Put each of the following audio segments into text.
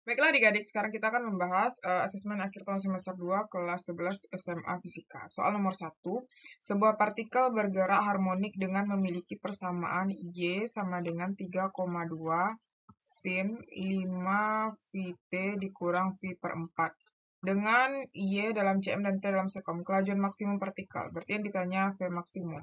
Baiklah adik-adik, sekarang kita akan membahas asesmen akhir tahun semester 2 kelas 11 SMA Fisika. Soal nomor 1, sebuah partikel bergerak harmonik dengan memiliki persamaan Y sama dengan 3,2 sin 5 VT dikurang V per 4. Dengan Y dalam cm dan T dalam sekam, kelajuan maksimum partikel. Berarti yang ditanya V maksimum.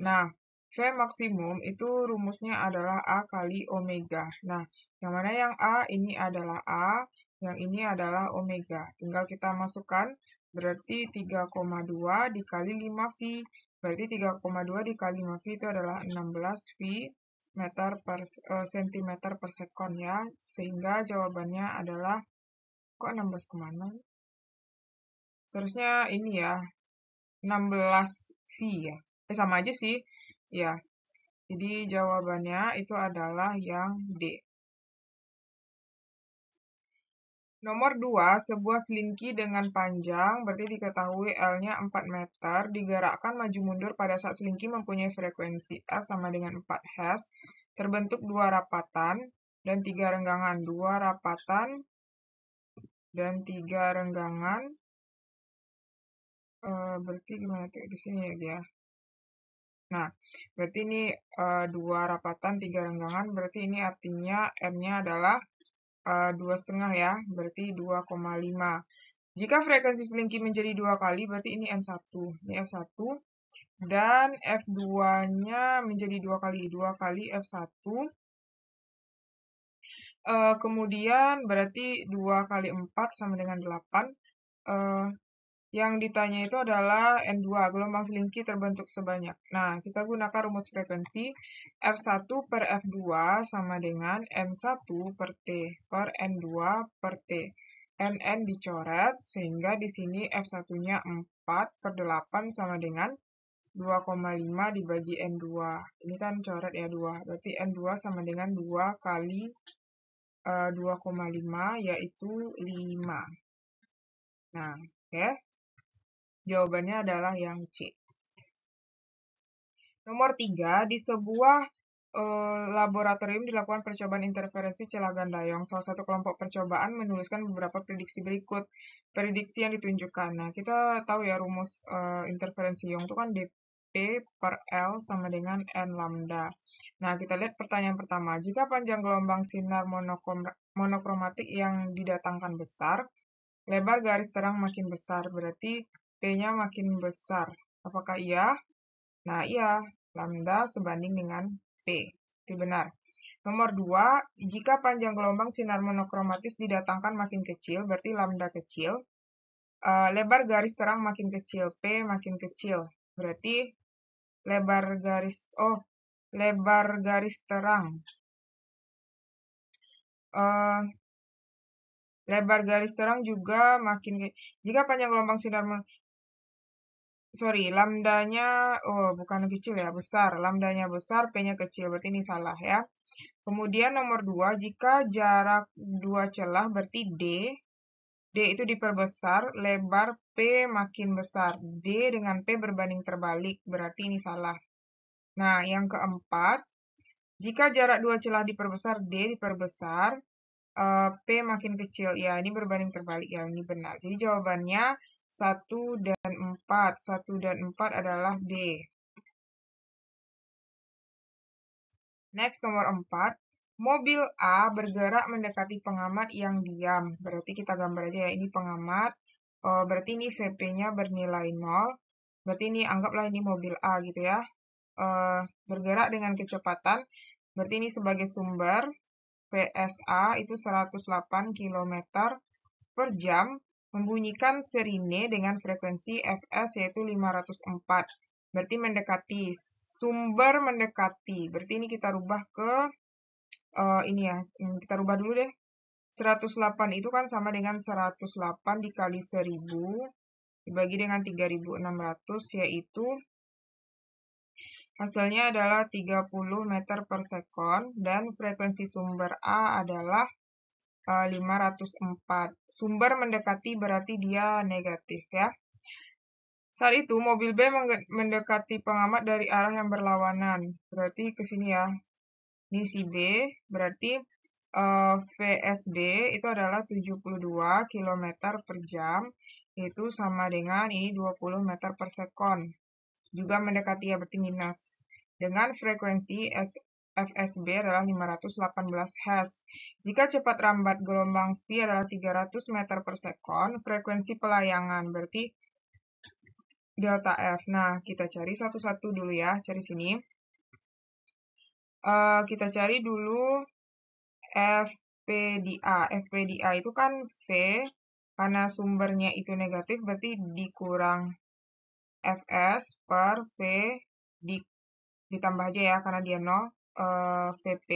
Nah, V maksimum itu rumusnya adalah A kali omega. Nah, yang mana yang A ini adalah A, yang ini adalah omega. Tinggal kita masukkan, berarti 3,2 dikali 5V. Berarti 3,2 dikali 5V itu adalah 16V centimeter per sekon ya. Sehingga jawabannya adalah, kok 16 kemana? Seharusnya ini ya, 16V ya. Sama aja sih. Ya, jadi jawabannya itu adalah yang D. Nomor 2, sebuah selingki dengan panjang, berarti diketahui L-nya 4 meter, digerakkan maju mundur pada saat selingki mempunyai frekuensi F sama dengan 4 Hz, terbentuk 2 rapatan dan 3 renggangan. 2 rapatan dan 3 renggangan, berarti gimana tuh di sini ya dia? Nah, berarti ini 2 rapatan, 3 renggangan, berarti ini artinya N-nya adalah 2,5 ya, berarti 2,5. Jika frekuensi selingki menjadi 2 kali, berarti ini N1. Ini F1. Dan F2-nya menjadi 2 kali F1. Kemudian berarti 2 kali 4 sama dengan 8. Yang ditanya itu adalah N2, gelombang selingki terbentuk sebanyak. Nah, kita gunakan rumus frekuensi F1 per F2 sama dengan N1 per T per N2 per T. NN dicoret, sehingga di sini F1-nya 4 per 8 sama dengan 2,5 dibagi N2. Ini kan coret ya 2, berarti N2 sama dengan 2 kali 2,5 yaitu 5. Nah, oke. Jawabannya adalah yang C. Nomor 3, di sebuah laboratorium dilakukan percobaan interferensi celah gandayong. Salah satu kelompok percobaan menuliskan beberapa prediksi berikut. Prediksi yang ditunjukkan. Nah, kita tahu ya rumus interferensi Young itu kan dP per L sama dengan N lambda. Nah, kita lihat pertanyaan pertama. Jika panjang gelombang sinar monokromatik yang didatangkan besar, lebar garis terang makin besar, berarti P-nya makin besar. Apakah iya? Nah, iya. Lambda sebanding dengan P. Itu benar. Nomor 2, jika panjang gelombang sinar monokromatis didatangkan makin kecil, berarti lambda kecil. Lebar garis terang makin kecil, P makin kecil. Berarti lebar garis terang. Lebar garis terang juga makin jika panjang gelombang sinar lambdanya, bukan kecil ya, besar. Lambdanya besar, P-nya kecil, berarti ini salah ya. Kemudian nomor 2, jika jarak dua celah berarti D itu diperbesar, lebar P makin besar. D dengan P berbanding terbalik, berarti ini salah. Nah, yang keempat, jika jarak dua celah diperbesar, D diperbesar, P makin kecil. Ya, ini berbanding terbalik ya, ini benar. Jadi jawabannya 1 dan 4. 1 dan 4 adalah D. Next, nomor 4. Mobil A bergerak mendekati pengamat yang diam. Berarti kita gambar aja ya, ini pengamat. Berarti ini VP-nya bernilai 0. Berarti ini anggaplah ini mobil A gitu ya. Bergerak dengan kecepatan. Berarti ini sebagai sumber. PSA itu 108 km per jam. Membunyikan sirine dengan frekuensi Fs yaitu 504. Berarti mendekati. Sumber mendekati. Berarti ini kita rubah ke ini ya, kita rubah dulu deh. 108 itu kan sama dengan 108 dikali 1000 dibagi dengan 3600, yaitu hasilnya adalah 30 meter per sekon dan frekuensi sumber A adalah 504. Sumber mendekati berarti dia negatif ya. Saat itu mobil B mendekati pengamat dari arah yang berlawanan. Berarti ke sini ya. Ini si B, berarti VSB itu adalah 72 km per jam, itu sama dengan ini 20 meter per sekon. Juga mendekati ya, berarti minus. Dengan frekuensi FSB adalah 518 Hz. Jika cepat rambat gelombang V adalah 300 meter per sekon, frekuensi pelayangan berarti delta F. Nah, kita cari satu-satu dulu ya, cari sini. Kita cari dulu FPDA. FPDA itu kan V, karena sumbernya itu negatif, berarti dikurang Fs per V ditambah aja ya, karena dia 0, Vp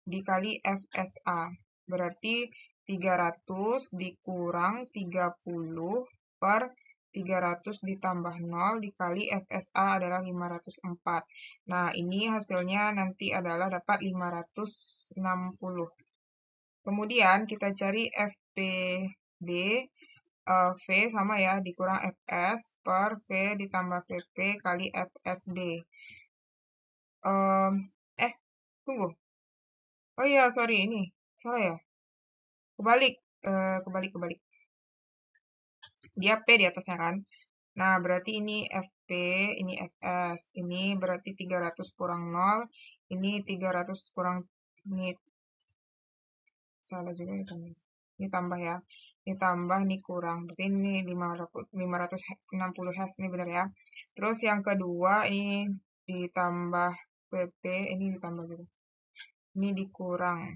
dikali Fsa. Berarti 300 dikurang 30 per 300 ditambah 0 dikali Fsa adalah 504. Nah, ini hasilnya nanti adalah dapat 560. Kemudian kita cari FPB, V sama ya, dikurang Fs per V ditambah Vp kali Fsb. Tunggu. Oh iya, sorry, ini salah ya. Kebalik, kebalik. Dia P di atasnya kan. Nah, berarti ini Fp, ini Fs. Ini berarti 300 kurang 0. Ini 300 kurang, ini salah juga ini. Ini tambah ya. Ini tambah, ini kurang. Berarti ini 560 Hz, ini benar ya. Terus yang kedua, ini ditambah Vp, ini ditambah juga. Ini dikurang.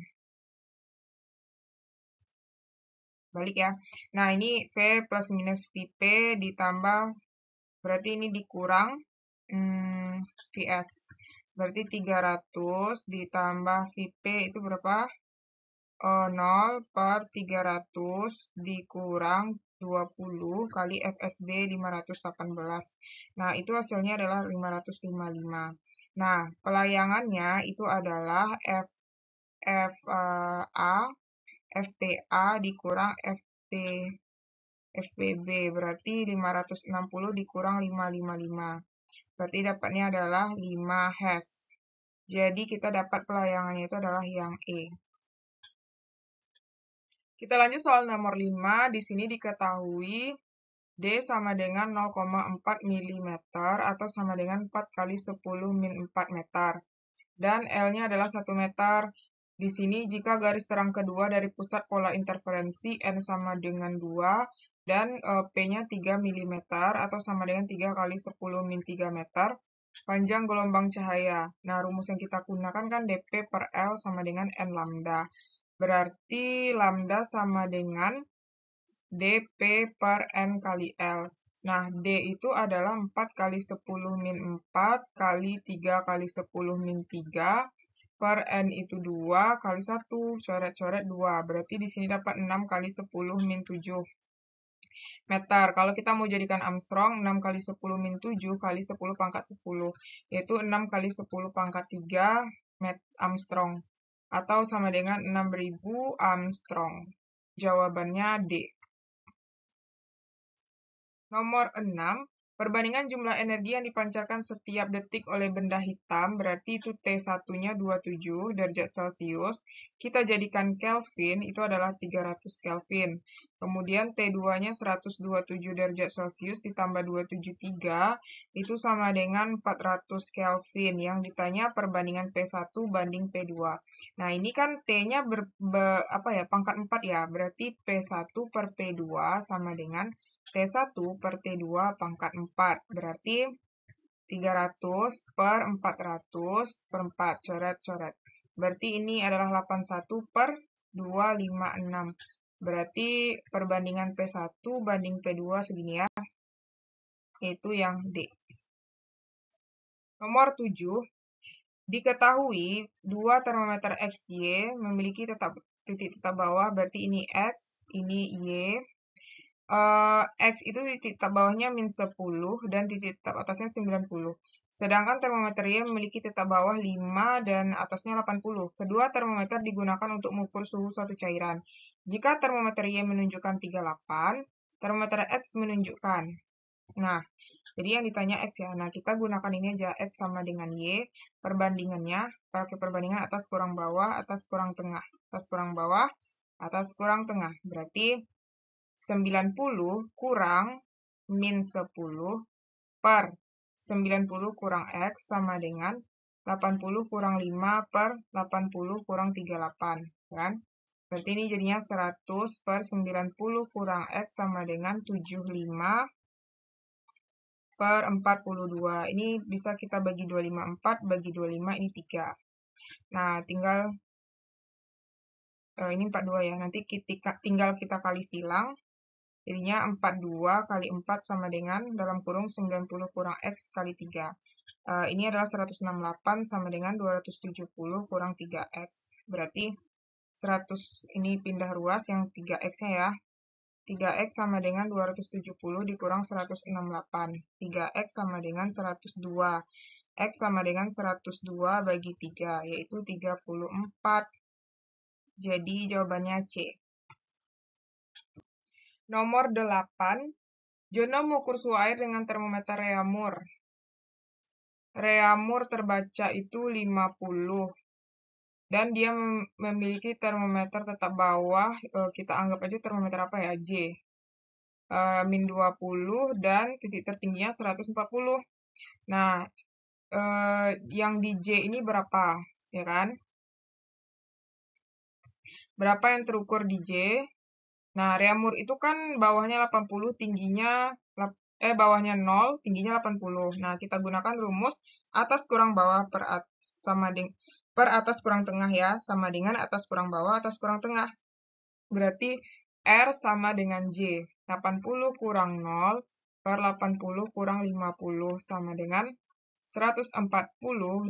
Balik ya. Nah, ini V plus minus Vp ditambah, berarti ini dikurang Vs. Berarti 300 ditambah Vp itu berapa? 0 per 300 dikurang 20 kali FSB 518. Nah, itu hasilnya adalah 555. Nah, pelayangannya itu adalah FPA dikurang FPB, berarti 560 dikurang 555. Berarti dapatnya adalah 5 Hz. Jadi kita dapat pelayangannya itu adalah yang E. Kita lanjut soal nomor 5. Di sini diketahui D sama dengan 0,4 mm atau sama dengan 4 kali 10 min 4 meter. Dan L-nya adalah 1 meter. Di sini jika garis terang kedua dari pusat pola interferensi N sama dengan 2 dan P-nya 3 mm atau sama dengan 3 kali 10 min 3 meter, panjang gelombang cahaya. Nah, rumus yang kita gunakan kan dP per L sama dengan N lambda. Berarti lambda sama dengan dP per N kali L. Nah, D itu adalah 4 kali 10 min 4 kali 3 kali 10 min 3 per N itu 2 kali 1, coret-coret 2. Berarti di sini dapat 6 kali 10 min 7 meter. Kalau kita mau jadikan Armstrong, 6 kali 10 min 7 kali 10 pangkat 10, yaitu 6 kali 10 pangkat 3 Armstrong. Atau sama dengan 6.000 Armstrong. Jawabannya D. Nomor 6, perbandingan jumlah energi yang dipancarkan setiap detik oleh benda hitam, berarti itu T1-nya 27 derajat Celcius. Kita jadikan Kelvin, itu adalah 300 Kelvin. Kemudian T2-nya 127 derajat Celcius ditambah 273, itu sama dengan 400 Kelvin. Yang ditanya perbandingan P1 banding P2. Nah, ini kan T-nya pangkat 4 ya, berarti P1 per P2 sama dengan T1 per T2 pangkat 4. Berarti 300 per 400 per 4. Coret-coret. Berarti ini adalah 81 per 256. Berarti perbandingan P1 banding P2 segini ya. Itu yang D. Nomor 7. Diketahui 2 termometer XY memiliki titik tetap bawah. Berarti ini X, ini Y. X itu titik tetap bawahnya min 10 dan titik tetap atasnya 90. Sedangkan termometer Y memiliki titik tetap bawah 5 dan atasnya 80. Kedua termometer digunakan untuk mengukur suhu suatu cairan. Jika termometer Y menunjukkan 38, termometer X menunjukkan. Nah, Jadi yang ditanya X ya. Nah, kita gunakan ini aja, X sama dengan Y. Perbandingannya, pakai perbandingan atas kurang bawah, atas kurang tengah. Atas kurang bawah, atas kurang tengah. Berarti 90 kurang min 10 per 90 kurang X sama dengan 80 kurang 5 per 80 kurang 38. Kan? Berarti ini jadinya 100 per 90 kurang X sama dengan 75 per 42. Ini bisa kita bagi 25, 4, bagi 25, ini 3. Nah, tinggal, ini 42 ya, nanti tinggal kita kali silang, jadinya 42 kali 4 sama dengan, dalam kurung 90 kurang X kali 3. Ini adalah 168 sama dengan 270 kurang 3X. Berarti 100 ini pindah ruas yang 3X-nya ya. 3X sama dengan 270 dikurang 168. 3X sama dengan 102. X sama dengan 102 bagi 3, yaitu 34. Jadi jawabannya C. Nomor 8. Jono mengukur suhu air dengan termometer Reaumur. Reaumur terbaca itu 50. Dan dia memiliki termometer tetap bawah, kita anggap aja termometer apa ya, J. Min 20 dan titik tertingginya 140. Nah, yang di J ini berapa, ya kan? Berapa yang terukur di J? Nah, Reaumur itu kan bawahnya 80, bawahnya 0, tingginya 80. Nah, kita gunakan rumus atas kurang bawah per atas kurang tengah ya, sama dengan atas kurang bawah, atas kurang tengah. Berarti R sama dengan J. 80 kurang 0 per 80 kurang 50 sama dengan 140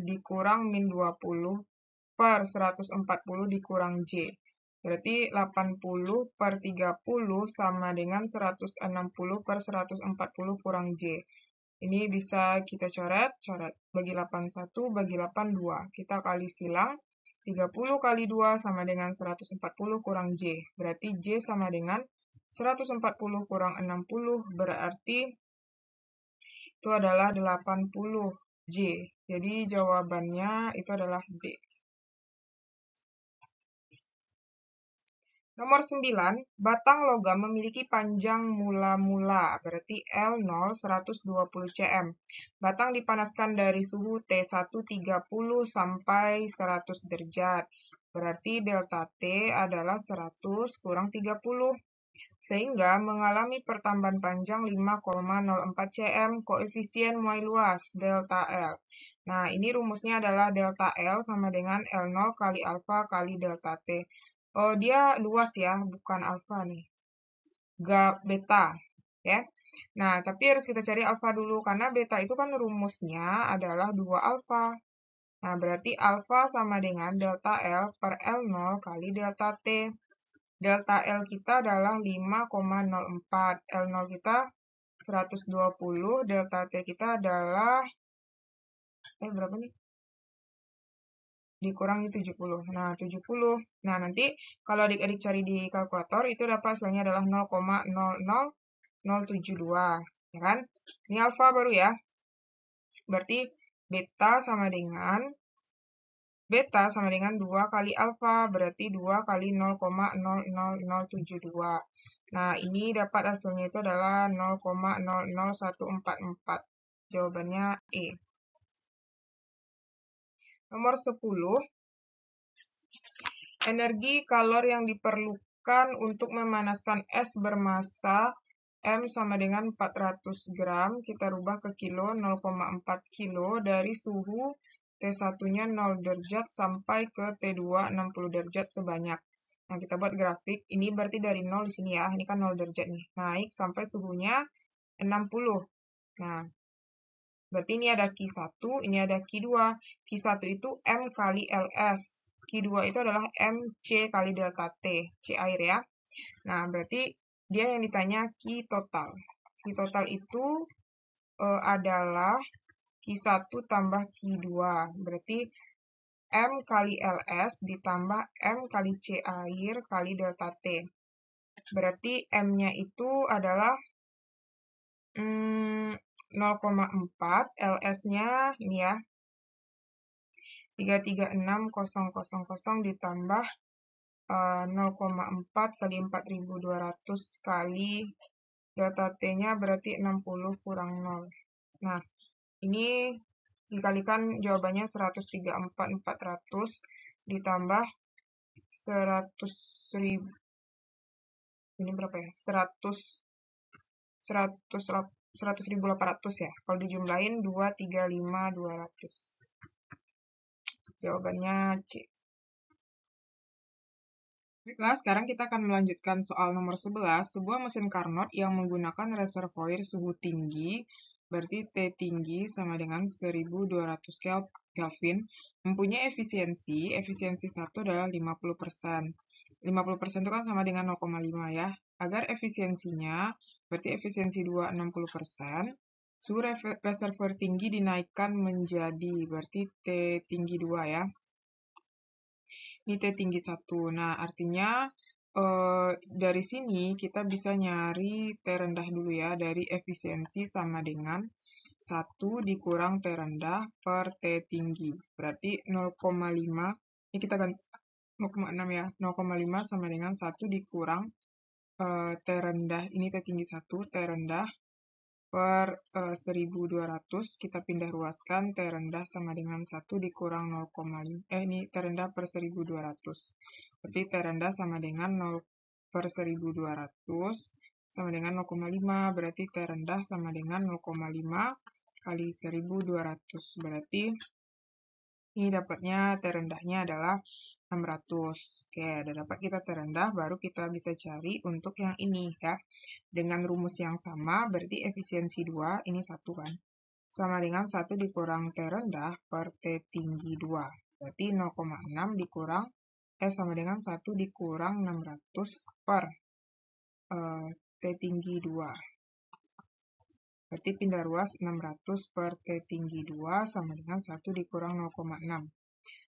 dikurang min 20 per 140 dikurang J. Berarti 80 per 30 sama dengan 160 per 140 kurang J. Ini bisa kita coret. Bagi 81, bagi 82. Kita kali silang. 30 kali 2 sama dengan 140 kurang J. Berarti J sama dengan 140 kurang 60. Berarti itu adalah 80 J. Jadi jawabannya itu adalah D. Nomor 9, batang logam memiliki panjang mula-mula, berarti L0 120 cm. Batang dipanaskan dari suhu T1 30 sampai 100 derajat. Berarti delta T adalah 100 kurang 30. Sehingga mengalami pertambahan panjang 5,04 cm, koefisien muai luas, delta L. Nah, ini rumusnya adalah delta L sama dengan L0 kali alfa kali delta T. Oh, dia luas ya, bukan alfa nih. Beta, ya. Nah, tapi harus kita cari alfa dulu, karena beta itu kan rumusnya adalah 2 alfa. Nah, berarti alfa sama dengan delta L per L0 kali delta T. Delta L kita adalah 5,04. L0 kita 120, delta T kita adalah, berapa nih? Dikurangi 70. Nah, 70. Nah, nanti kalau adik-adik cari di kalkulator, itu dapat hasilnya adalah 0,00072. Ya kan? Ini alfa baru ya. Berarti beta sama dengan 2 kali alfa, berarti 2 kali 0,00072. Nah, ini dapat hasilnya itu adalah 0,00144. Jawabannya E. Nomor 10. Energi kalor yang diperlukan untuk memanaskan es bermassa M sama dengan 400 gram, kita rubah ke kilo, 0,4 kilo dari suhu T1-nya 0 derajat sampai ke T2 60 derajat sebanyak. Nah, kita buat grafik. Ini berarti dari 0 di sini ya. Ini kan 0 derajat nih. Naik sampai suhunya 60. Nah, berarti ini ada Q1, ini ada Q2. Q1 itu M kali LS. Q2 itu adalah MC kali delta T. C air ya. Nah, berarti dia yang ditanya Q total. Q total itu adalah Q1 tambah Q2. Berarti M kali LS ditambah M kali C air kali delta T. Berarti M-nya itu adalah 0,4, LS-nya ini ya, 336.000 ditambah 0,4 kali 4.200 kali delta T-nya berarti 60 kurang 0. Nah, ini dikalikan jawabannya 134.400 ditambah 100.000. Ini berapa ya? 100.800 ya. Kalau dijumlahin 235.200. Jawabannya C. Baiklah, sekarang kita akan melanjutkan soal nomor 11. Sebuah mesin Carnot yang menggunakan reservoir suhu tinggi, berarti T tinggi sama dengan 1200 Kelvin, mempunyai efisiensi 1 adalah 50%. 50% itu kan sama dengan 0,5 ya. Agar efisiensinya, berarti efisiensi 2, 60%, suhu reservoir tinggi dinaikkan menjadi, berarti T tinggi 2 ya. Ini T tinggi 1. Nah, artinya dari sini kita bisa nyari T rendah dulu ya. Dari efisiensi sama dengan 1 dikurang T rendah per T tinggi. Berarti 0,5. Ini kita ganti 0,6 ya. 0,5 sama dengan 1 dikurang T rendah. Ini T tinggi 1, T rendah per 1200, kita pindah ruaskan, T rendah sama dengan 1 dikurang 0,5, ini T rendah per 1200. Berarti T rendah sama dengan 0 per 1200 sama dengan 0,5, berarti T rendah sama dengan 0,5 kali 1200. Berarti ini dapatnya T rendahnya adalah 600. Oke, udah dapat kita T rendah, baru kita bisa cari untuk yang ini ya. Dengan rumus yang sama, berarti efisiensi 2, ini 1 kan, sama dengan 1 dikurang T rendah per T tinggi 2. Berarti 0,6 dikurang, sama dengan 1 dikurang 600 per T tinggi 2. Berarti pindah ruas 600 per T tinggi 2 sama dengan 1 dikurang 0,6.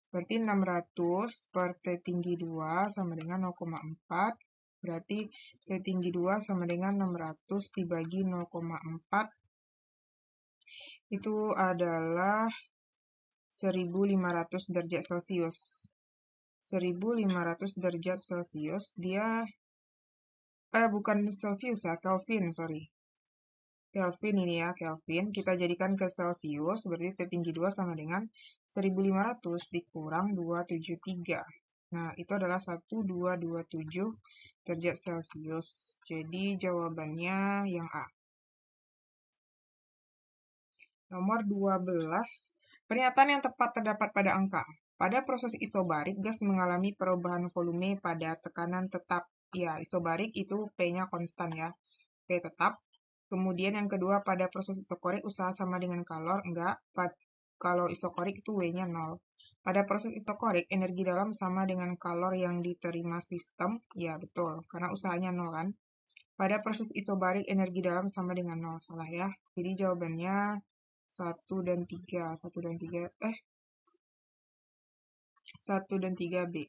Berarti 600 per T tinggi 2 sama dengan 0,4. Berarti T tinggi 2 sama dengan 600 dibagi 0,4. Itu adalah 1500 derajat Celcius. 1500 derajat Celcius, dia bukan Celcius ya, Kelvin, sorry. Kelvin ini ya, Kelvin. Kita jadikan ke Celcius, berarti T tinggi 2 sama dengan 1500 dikurang 273. Nah, itu adalah 1227 derajat Celcius. Jadi, jawabannya yang A. Nomor 12. Pernyataan yang tepat terdapat pada angka. Pada proses isobarik, gas mengalami perubahan volume pada tekanan tetap. Ya, isobarik itu P-nya konstan ya. P tetap. Kemudian yang kedua, pada proses isokorik usaha sama dengan kalor. Enggak. Kalau isokorik itu W-nya 0. Pada proses isokorik, energi dalam sama dengan kalor yang diterima sistem. Ya, betul. Karena usahanya 0 kan. Pada proses isobarik, energi dalam sama dengan 0. Salah ya. Jadi jawabannya 1 dan 3. 1 dan 3. 1 dan 3B.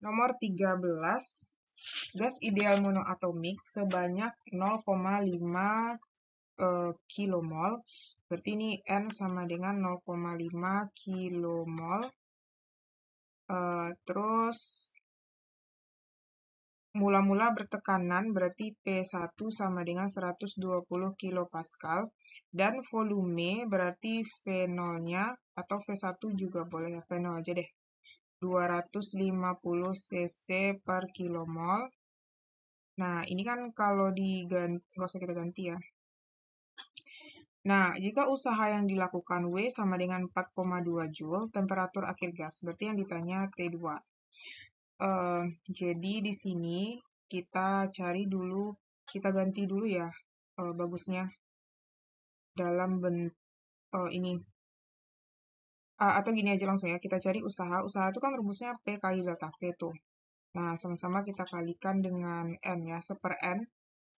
Nomor 13. Gas ideal monoatomik sebanyak 0,5 kilomol. Berarti ini N sama dengan 0,5 kilomol. Terus mula-mula bertekanan berarti P1 sama dengan 120 kilopascal. Dan volume berarti V0-nya atau V1 juga boleh ya, V0 aja deh. 250 cc per kilomol. Nah, ini kan kalau diganti, nggak usah kita ganti ya. Nah, jika usaha yang dilakukan W sama dengan 4,2 Joule, temperatur akhir gas, berarti yang ditanya T2. Jadi di sini kita cari dulu, kita ganti dulu ya, bagusnya dalam bentuk ini. Atau gini aja langsung ya, kita cari usaha. Usaha itu kan rumusnya P kali delta V tuh. Nah, sama-sama kita kalikan dengan N ya, 1/N.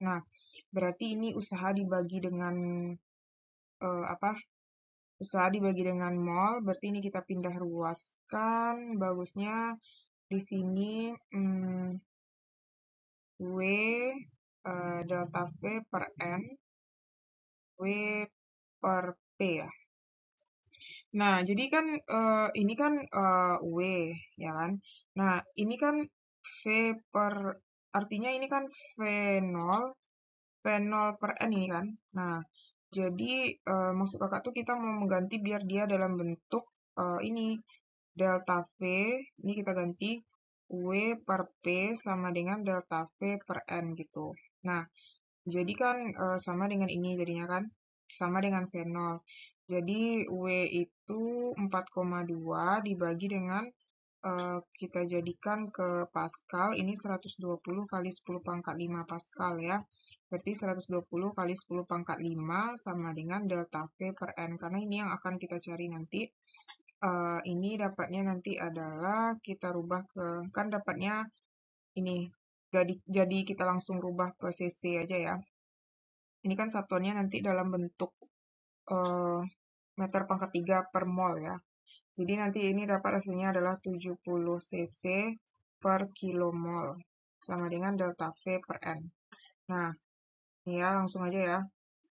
Nah, berarti ini usaha dibagi dengan usaha dibagi dengan mol, berarti ini kita pindah ruaskan. Bagusnya di sini W delta V per N, W per P ya. Nah, jadi kan ini kan W, ya kan? Nah, ini kan V per, artinya ini kan V0 per N ini kan. Nah, jadi maksud kakak tuh kita mau mengganti biar dia dalam bentuk ini. Delta V, ini kita ganti W per P sama dengan delta V per N gitu. Nah, jadi kan sama dengan ini jadinya kan, sama dengan V0. Jadi W itu 4,2 dibagi dengan kita jadikan ke Pascal, ini 120 kali 10 pangkat 5 Pascal ya. Berarti 120 kali 10 pangkat 5 sama dengan delta V per N. Karena ini yang akan kita cari nanti. Ini dapatnya nanti adalah kita rubah ke, kan dapatnya ini. Jadi kita langsung rubah ke cc aja ya. Ini kan satuannya nanti dalam bentuk meter pangkat 3 per mol ya. Jadi nanti ini dapat hasilnya adalah 70 cc per kilomol. Sama dengan delta V per N. Nah, ini ya langsung aja ya.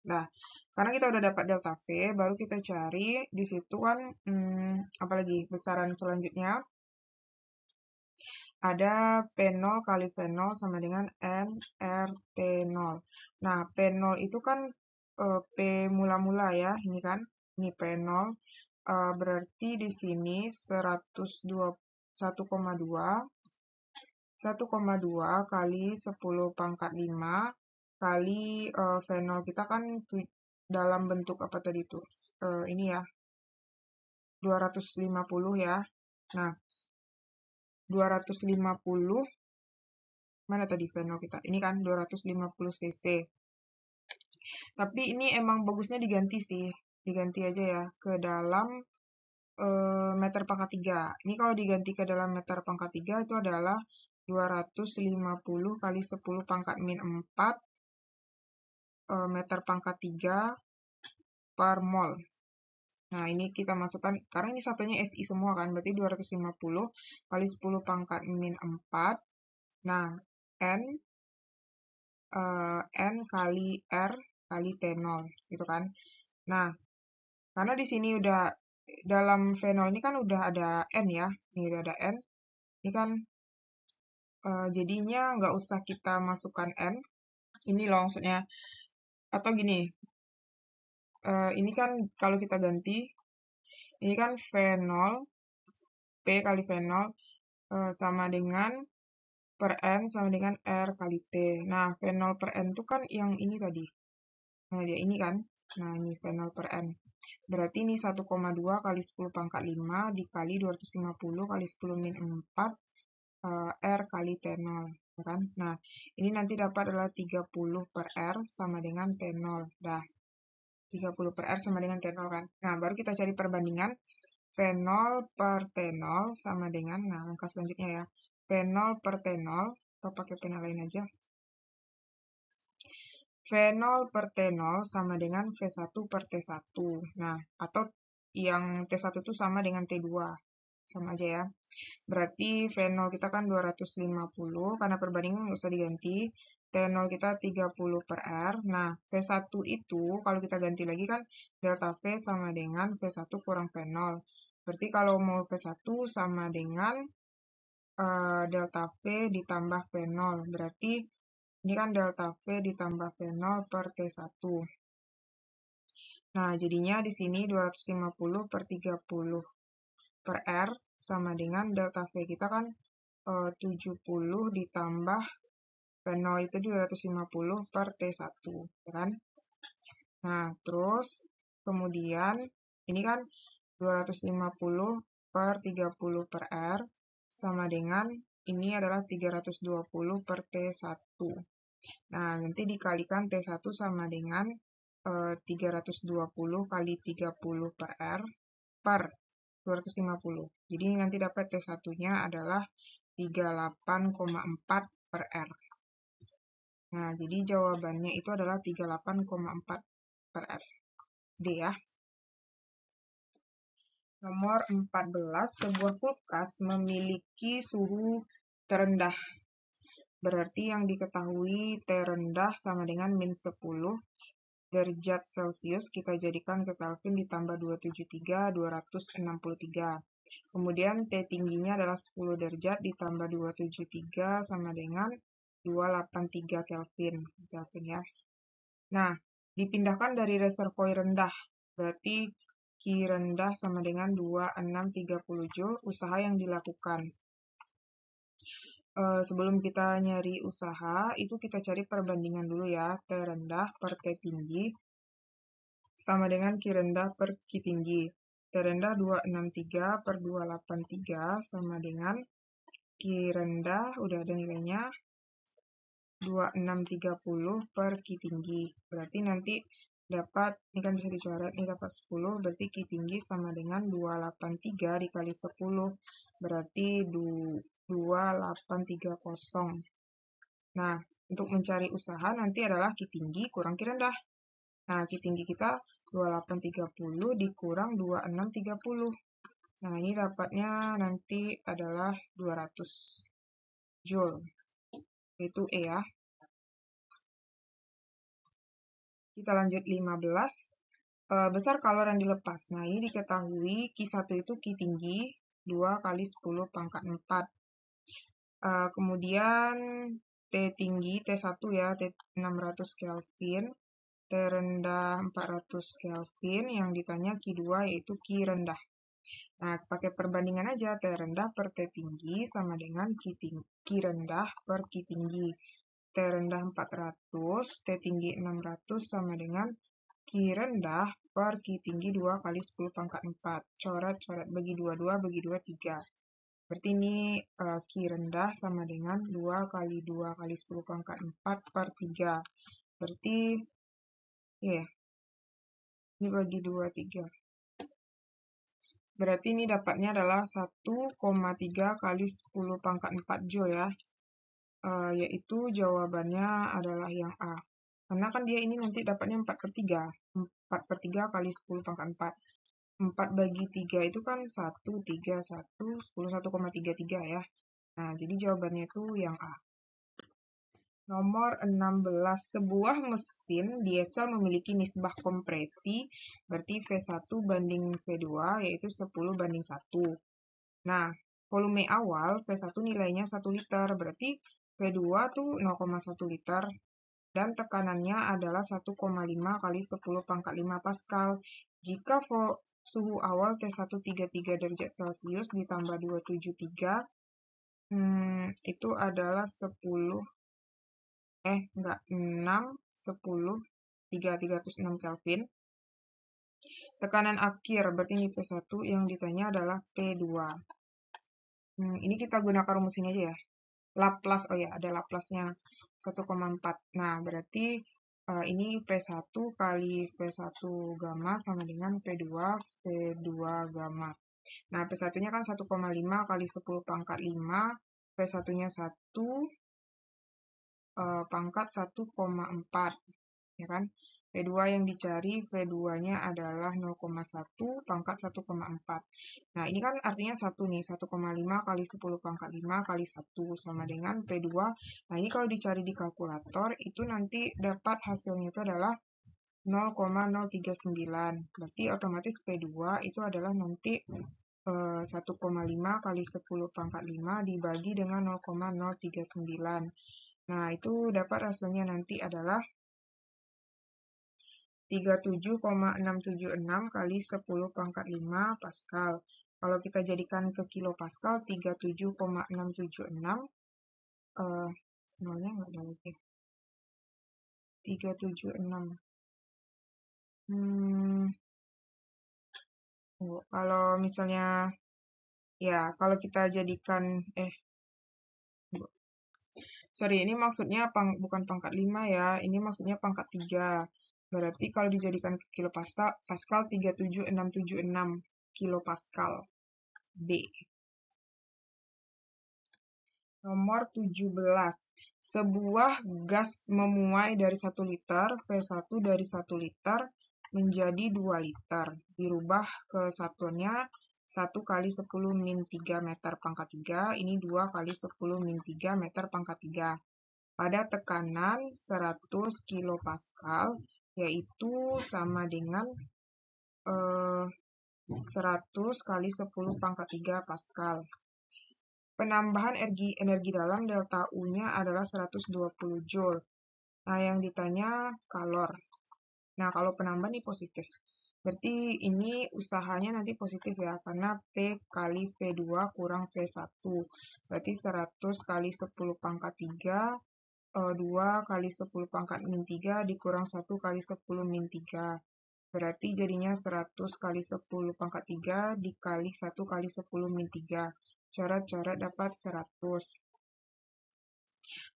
Nah, karena kita udah dapat delta V, baru kita cari di situ kan, apalagi besaran selanjutnya. Ada P0 kali V0 sama dengan nRT0. Nah, P0 itu kan P mula-mula ya, ini kan, ini P0. Berarti di sini 1,2 kali 10 pangkat 5 kali V0 kita kan dalam bentuk apa tadi itu? Ini ya, 250 ya. Nah, 250 mana tadi V0 kita? Ini kan 250 cc. Tapi ini emang bagusnya diganti sih. Diganti aja ya ke dalam meter pangkat 3. Ini kalau diganti ke dalam meter pangkat 3 itu adalah 250 kali 10 pangkat min 4 meter pangkat 3 per mol. Nah, ini kita masukkan, karena ini satunya SI semua kan, berarti 250 kali 10 pangkat min 4. Nah, N kali R kali T0, gitu kan. Nah, karena di sini udah, dalam V0 ini kan udah ada N ya, ini udah ada N. Ini kan, jadinya nggak usah kita masukkan N. Ini loh maksudnya. Atau gini, ini kan kalau kita ganti, ini kan V0, P kali V0 sama dengan per N sama dengan R kali T. Nah, V0 per N itu kan yang ini tadi. Nah, dia ini kan. Nah, ini V0 per N. Berarti ini 1,2 kali 10 pangkat 5 dikali 250 kali 10 min 4 R kali T0. Ya kan? Nah, ini nanti dapat adalah 30 per R sama dengan T0. Dah, 30 per R sama dengan T0 kan. Nah, baru kita cari perbandingan. V0 per T0 sama dengan, nah angka selanjutnya ya. V0 per T0, atau pakai pena lain aja. V0 per T0 sama dengan V1 per T1. Nah, atau yang T1 itu sama dengan T2. Sama aja ya. Berarti V0 kita kan 250, karena perbandingan nggak usah diganti. T0 kita 30 per R. Nah, V1 itu kalau kita ganti lagi kan delta V sama dengan V1 kurang V0. Berarti kalau mau V1 sama dengan delta V ditambah V0. Berarti ini kan delta V ditambah V0 per T1. Nah, jadinya di sini 250 per 30 per R sama dengan delta V kita kan 70 ditambah V0 itu 250 per T1, ya kan? Nah, terus kemudian ini kan 250 per 30 per R sama dengan ini adalah 320 per T1. Nah, nanti dikalikan T1 sama dengan 320 kali 30 per R per 250. Jadi nanti dapat T1-nya adalah 38,4 per R. Nah, jadi jawabannya itu adalah 38,4 per R. D ya. Nomor 14, sebuah kulkas memiliki suhu terendah Berarti yang diketahui T rendah sama dengan min 10 derajat Celcius, kita jadikan ke Kelvin ditambah 273, 263. Kemudian T tingginya adalah 10 derajat ditambah 273 sama dengan 283 Kelvin. Kelvin ya. Nah, dipindahkan dari reservoir rendah. Berarti Q rendah sama dengan 2630 Joule. Usaha yang dilakukan. Sebelum kita nyari usaha, itu kita cari perbandingan dulu ya. T rendah per T tinggi sama dengan Q rendah per Q tinggi. T rendah 263 per 283 sama dengan Q rendah, udah ada nilainya, 2630 per Q tinggi. Berarti nanti dapat, ini kan bisa dicoret, ini dapat 10, berarti Q tinggi sama dengan 283 dikali 10, berarti 2830. Nah, untuk mencari usaha nanti adalah Q tinggi kurang Q rendah. Nah, Q tinggi kita 2830 dikurang 2630. Nah, ini dapatnya nanti adalah 200 Joule. Itu E ya. Kita lanjut 15. Besar kalor yang dilepas. Nah, ini diketahui Q1 itu Q tinggi 2 kali 10 pangkat 4. Kemudian T tinggi, T1 ya, T 600 Kelvin. T rendah 400 Kelvin, yang ditanya Q2 yaitu Q rendah. Nah, pakai perbandingan aja, T rendah per T tinggi sama dengan Q rendah per Q tinggi. T rendah 400, T tinggi 600 sama dengan Q rendah per Q tinggi 2 kali 10 pangkat 4. Coret-coret, bagi 2, 2, bagi 2, 3. Berarti ini Q rendah sama dengan 2 kali 2 kali 10 pangkat 4 per 3. Berarti, ya, ini bagi 2, 3. Berarti ini dapatnya adalah 1,3 kali 10 pangkat 4 Joule ya. Yaitu jawabannya adalah yang A. Karena kan dia ini nanti dapatnya 4 per 3. 4 per 3 kali 10 pangkat 4. 4 bagi 3 itu kan 1, 3, 1, 10, 1,33 ya. Nah, jadi jawabannya itu yang A. Nomor 16. Sebuah mesin diesel memiliki nisbah kompresi, berarti V1 banding V2, yaitu 10 banding 1. Nah, volume awal V1 nilainya 1 liter, berarti V2 tuh 0,1 liter. Dan tekanannya adalah 1,5 kali 10 pangkat 5 Pascal. Jika suhu awal T1 33 derajat Celcius ditambah 273, itu adalah 6, 10, 306 Kelvin. Tekanan akhir, berarti ini P1, yang ditanya adalah P2. Ini kita gunakan rumus ini aja ya. Laplace, oh ya, ada Laplace-nya 1,4. Nah, berarti ini P1 kali V1 gamma sama dengan P2 gamma. Nah, P1-nya kan 1,5 kali 10 pangkat 5, V1-nya 1 pangkat 1,4, ya kan? V2 yang dicari, V2-nya adalah 0,1 pangkat 1,4. Nah, ini kan artinya 1 nih, 1,5 kali 10 pangkat 5 kali 1 sama dengan P2. Nah, ini kalau dicari di kalkulator, itu nanti dapat hasilnya itu adalah 0,039. Berarti otomatis P2 itu adalah nanti 1,5 kali 10 pangkat 5 dibagi dengan 0,039. Nah, itu dapat hasilnya nanti adalah 37,676 kali 10 pangkat 5 Pascal. Kalau kita jadikan ke kilo Pascal, 37,676, nolnya nggak ada lagi. 376. Kalau misalnya, ya, kalau kita jadikan, sorry, ini maksudnya bukan pangkat 5 ya, ini maksudnya pangkat 3. Berarti kalau dijadikan ke kilo Pascal, 37676 kilo Pascal. B. Nomor 17. Sebuah gas memuai dari 1 liter, V1 dari 1 liter menjadi 2 liter. Dirubah ke satuannya 1 kali 10 min 3 meter pangkat 3. Ini 2 kali 10 min 3 meter pangkat 3. pada tekanan 100 kilopascal, yaitu sama dengan 100 kali 10 pangkat 3 Pascal. Penambahan energi dalam delta U-nya adalah 120 Joule. Nah, yang ditanya kalor. Nah, kalau penambahan ini positif. Berarti ini usahanya nanti positif ya, karena P kali V2 kurang V1. Berarti 100 kali 10 pangkat 3, 2 kali 10 pangkat min 3 dikurang 1 kali 10 min 3. Berarti jadinya 100 kali 10 pangkat 3 dikali 1 kali 10 min 3. Coret-coret dapat 100.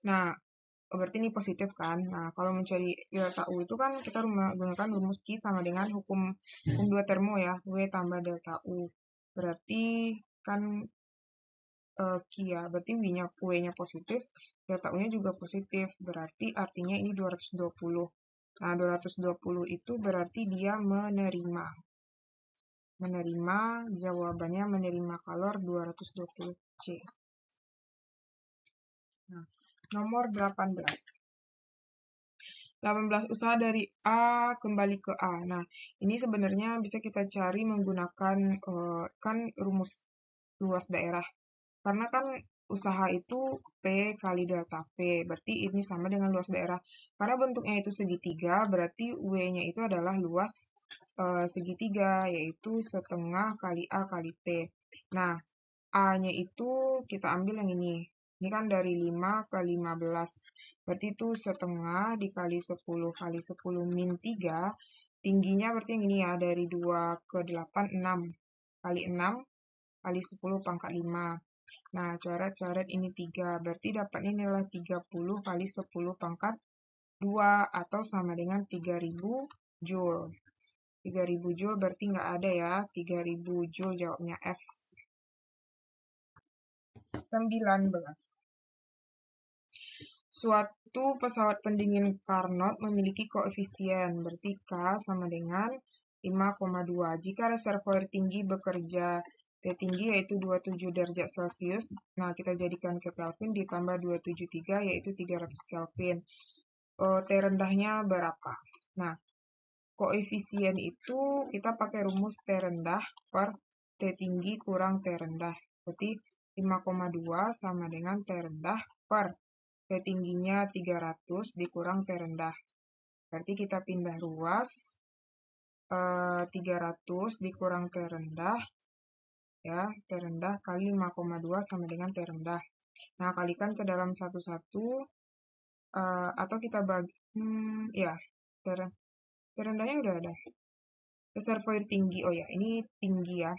Nah, berarti ini positif kan? Nah, kalau mencari delta U itu kan kita menggunakan rumus Q sama dengan hukum 2 termo ya, W tambah delta U. Berarti kan Q ya, berarti W-nya positif, delta U-nya juga positif. Berarti artinya ini 220. Nah, 220 itu berarti dia menerima. Jawabannya menerima kalor 220 C. Nah, nomor 18. 18 usaha dari A kembali ke A. Nah, ini sebenarnya bisa kita cari menggunakan kan rumus luas daerah. Karena kan usaha itu P kali delta P, berarti ini sama dengan luas daerah. Karena bentuknya itu segitiga, berarti W-nya itu adalah luas segitiga, yaitu setengah kali A kali T. Nah, A-nya itu kita ambil yang ini. Ini kan dari 5 ke 15. Berarti itu setengah dikali 10 kali 10 min 3. Tingginya berarti yang ini ya, dari 2 ke 8, 6. Kali 6 kali 10 pangkat 5. Nah, coret-coret ini 3. Berarti dapatnya ini adalah 30 kali 10 pangkat 2 atau sama dengan 3000 Joule. 3000 Joule berarti nggak ada ya. 3000 Joule jawabnya F. 19. Suatu pesawat pendingin Carnot memiliki koefisien, berarti K sama dengan 5,2. Jika reservoir tinggi bekerja, T tinggi yaitu 27 derajat Celcius, nah kita jadikan ke Kelvin ditambah 273 yaitu 300 Kelvin. T rendahnya berapa? Nah, koefisien itu kita pakai rumus T rendah per T tinggi kurang T rendah. Berarti 5,2 sama dengan T rendah per T tingginya 300 dikurang T rendah. Berarti kita pindah ruas. 300 dikurang T rendah. Ya, T rendah kali 5,2 sama dengan T rendah. Nah, kalikan ke dalam satu-satu. Atau kita bagi. Ya, T rendahnya udah ada. Reservoir tinggi. Oh ya, ini tinggi ya.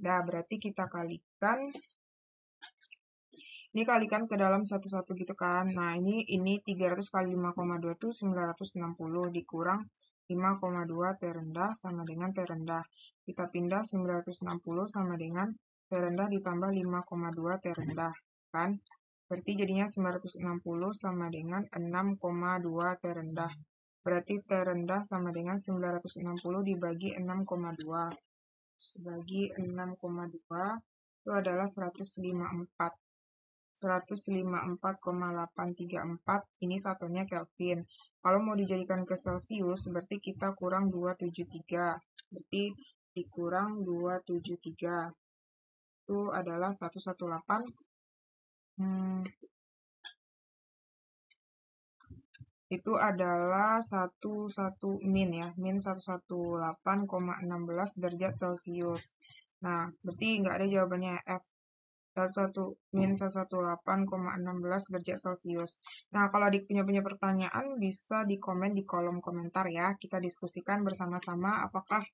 Nah, berarti kita kalikan. Ini kalikan ke dalam satu-satu gitu kan. Nah, ini 300 kali 5,2 itu 960 dikurang 5,2 T rendah sama dengan T rendah. Kita pindah 960 sama dengan T rendah ditambah 5,2 T rendah. Kan? Berarti jadinya 960 sama dengan 6,2 T rendah. Berarti T rendah sama dengan 960 dibagi 6,2. Dibagi 6,2 itu adalah 154. 154,834 ini satunya Kelvin. Kalau mau dijadikan ke Celsius berarti kita kurang 273. Berarti dikurang 273 itu adalah 118. Itu adalah 11 min ya, min 118,16 derajat Celcius. Nah, berarti nggak ada jawabannya F. 118,16 derajat Celcius. Nah, kalau adik punya pertanyaan, bisa di komen di kolom komentar ya. Kita diskusikan bersama-sama apakah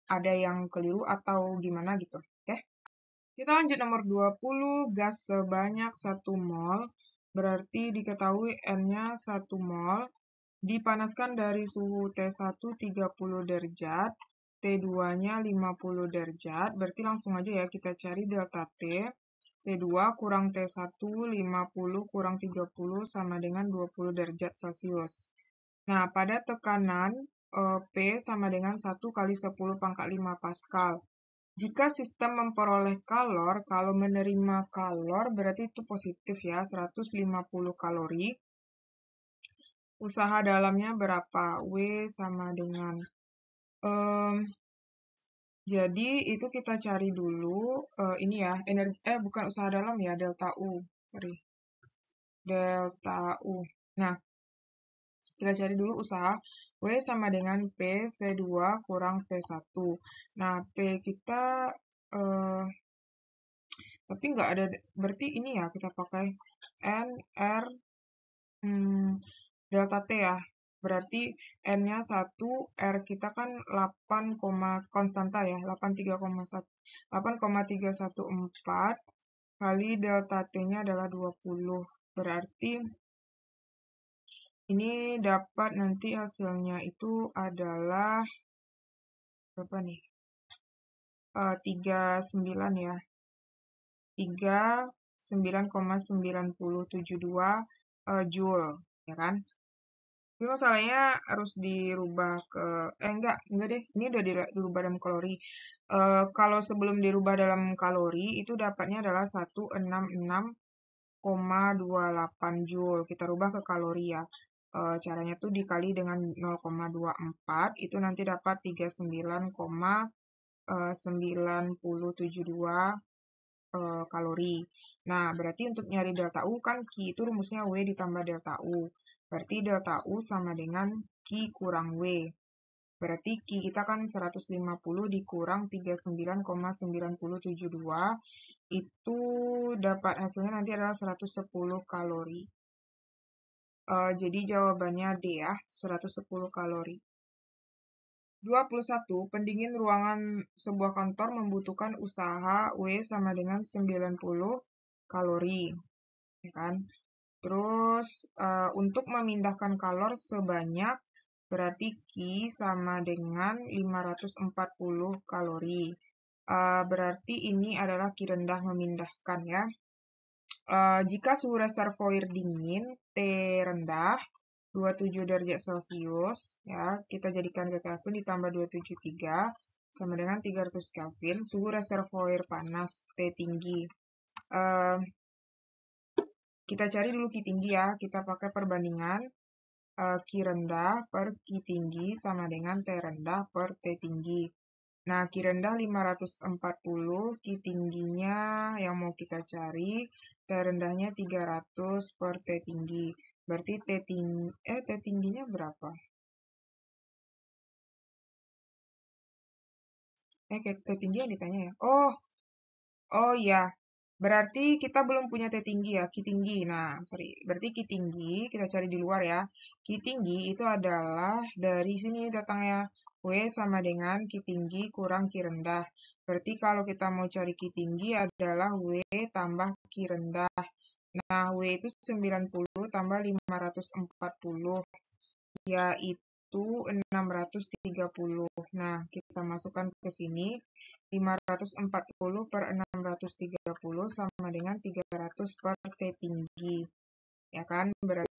ada yang keliru atau gimana gitu. Oke? Kita lanjut nomor 20, gas sebanyak 1 mol, berarti diketahui N-nya 1 mol, dipanaskan dari suhu T1 30 derajat, T2-nya 50 derajat, berarti langsung aja ya kita cari delta T. T2 kurang T1 50 kurang 30 sama dengan 20 derajat Celcius. Nah, pada tekanan P sama dengan 1 kali 10 pangkat 5 Pascal. Jika sistem memperoleh kalor, kalau menerima kalor berarti itu positif ya, 150 kalori. Usaha dalamnya berapa? W sama dengan jadi itu kita cari dulu ini ya, energi bukan usaha dalam ya, delta U. Sorry. Delta U. Nah, kita cari dulu usaha W sama dengan P V2 kurang V1. Nah, P kita tapi nggak ada, berarti ini ya kita pakai N, R, delta T ya. Berarti N-nya 1, R kita kan 8, konstanta ya, 8,314 kali delta T-nya adalah 20. Berarti ini dapat nanti hasilnya itu adalah berapa nih? 39 ya. 39,9072 Joule, ya kan? Tapi masalahnya harus dirubah ke enggak deh. Ini udah dirubah dalam kalori. Kalau sebelum dirubah dalam kalori itu dapatnya adalah 166,28 Joule. Kita rubah ke kalori ya. Caranya tuh dikali dengan 0,24 itu nanti dapat 39,9072 kalori. Nah, berarti untuk nyari delta U kan Q itu rumusnya W ditambah delta U. Berarti delta U sama dengan Q kurang W. Berarti Q kita kan 150 dikurang 39,9072 itu dapat hasilnya nanti adalah 110 kalori. Jadi jawabannya D ya, 110 kalori. 21. Pendingin ruangan sebuah kantor membutuhkan usaha W sama dengan 90 kalori. Ya kan? Terus untuk memindahkan kalor sebanyak berarti Q sama dengan 540 kalori. Berarti ini adalah Q rendah memindahkan ya. Jika suhu reservoir dingin T rendah 27 derajat Celcius ya, kita jadikan ke Kelvin ditambah 273 sama dengan 300 Kelvin. Suhu reservoir panas T tinggi. Kita cari dulu Q tinggi ya, kita pakai perbandingan Q rendah per Q tinggi sama dengan T rendah per T tinggi. Nah, Q rendah 540, Q tingginya yang mau kita cari, T rendahnya 300 per T tinggi. Berarti T tingginya berapa? T tinggi yang ditanya ya? Oh ya. Berarti kita belum punya T tinggi ya, Q tinggi. Nah, sorry. Berarti Q tinggi, kita cari di luar ya. Q tinggi itu adalah dari sini datangnya. W sama dengan Q tinggi kurang Q rendah. Berarti kalau kita mau cari Q tinggi adalah W tambah Q rendah. Nah, W itu 90 tambah 540, yaitu 630. Nah, kita masukkan ke sini. 540 per 630 sama dengan 300 per T tinggi. Ya kan? Berarti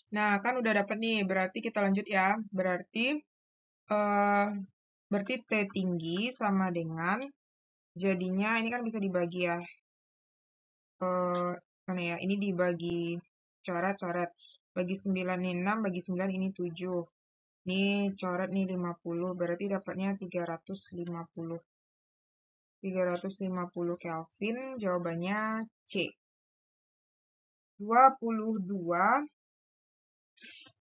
nah, kan udah dapat nih. Berarti kita lanjut ya. Berarti T tinggi sama dengan jadinya ini kan bisa dibagi ya. Mana ya? Ini dibagi coret-coret. Bagi 9 ini 6, bagi 9 ini 7. Ini coret nih 50, berarti dapatnya 350. 350 Kelvin, jawabannya C. 22.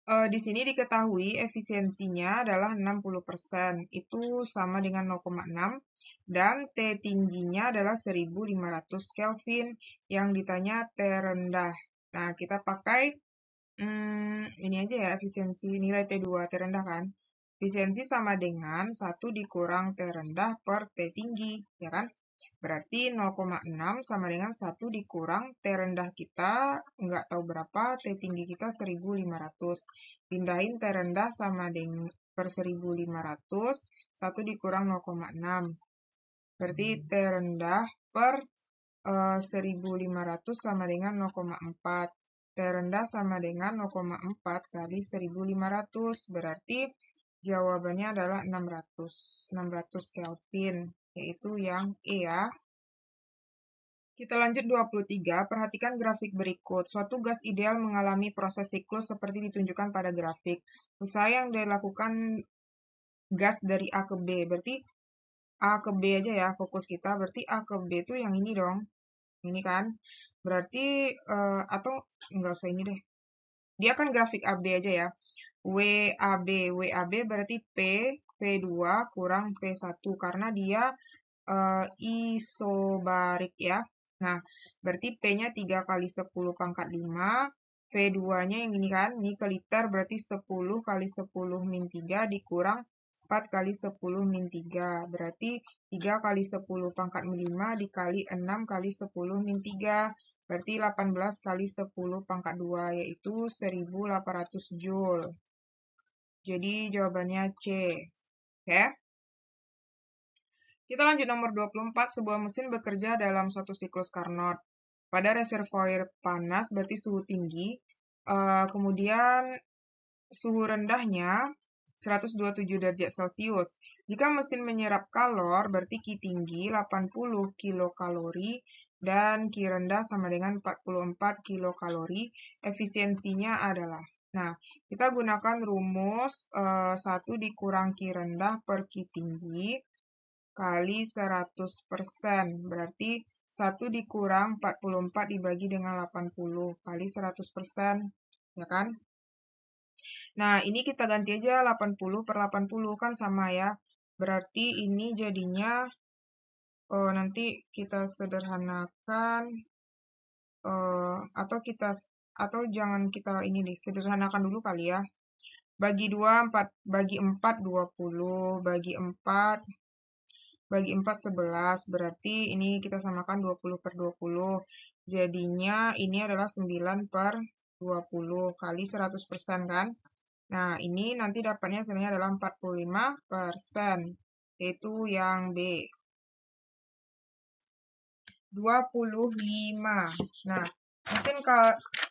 Di sini diketahui efisiensinya adalah 60%, itu sama dengan 0,6, dan T tingginya adalah 1500 Kelvin, yang ditanya T rendah. Nah, kita pakai ini aja ya, efisiensi nilai T2, T rendah kan. Efisiensi sama dengan 1 dikurang T rendah per T tinggi, ya kan? Berarti 0,6 sama dengan 1 dikurang T rendah kita, nggak tahu berapa, T tinggi kita 1500. Pindahin T rendah sama dengan per 1500, 1 dikurang 0,6. Berarti T rendah per 1500 sama dengan 0,4. T rendah sama dengan 0,4 kali 1500. Berarti jawabannya adalah 600 Kelvin, yaitu yang E ya. Kita lanjut 23, perhatikan grafik berikut. Suatu gas ideal mengalami proses siklus seperti ditunjukkan pada grafik. Usaha yang dilakukan gas dari A ke B, berarti A ke B aja ya fokus kita, berarti A ke B itu yang ini dong. Ini kan, berarti, atau nggak usah ini deh. Dia kan grafik AB aja ya. WAB berarti P2 kurang P1, karena dia isobarik ya. Nah, berarti P-nya 3 kali 10 pangkat 5, V2-nya yang ini kan, ini ke liter berarti 10 kali 10 min 3 dikurang 4 kali 10 min 3, berarti 3 kali 10 pangkat 5 dikali 6 kali 10 min 3, berarti 18 kali 10 pangkat 2, yaitu 1800 Joule. Jadi jawabannya C. Oke? Kita lanjut nomor 24, sebuah mesin bekerja dalam suatu siklus Carnot. Pada reservoir panas berarti suhu tinggi, kemudian suhu rendahnya 127 derajat Celcius. Jika mesin menyerap kalor, berarti Q tinggi 80 kilokalori dan Q rendah sama dengan 44 kilokalori. Efisiensinya adalah, nah, kita gunakan rumus 1 dikurang Q rendah per Q tinggi kali 100%. Berarti 1 dikurang 44 dibagi dengan 80 kali 100%. Ya kan? Nah, ini kita ganti aja 80 per 80 kan sama ya. Berarti ini jadinya nanti kita sederhanakan atau jangan kita ini deh, sederhanakan dulu kali ya. Bagi 2 4, bagi 4 20, bagi 4 11, berarti ini kita samakan 20 per 20. Jadinya ini adalah 9 per 20 kali 100% kan. Nah, ini nanti dapatnya hasilnya adalah 45%, yaitu yang B. 25. Nah,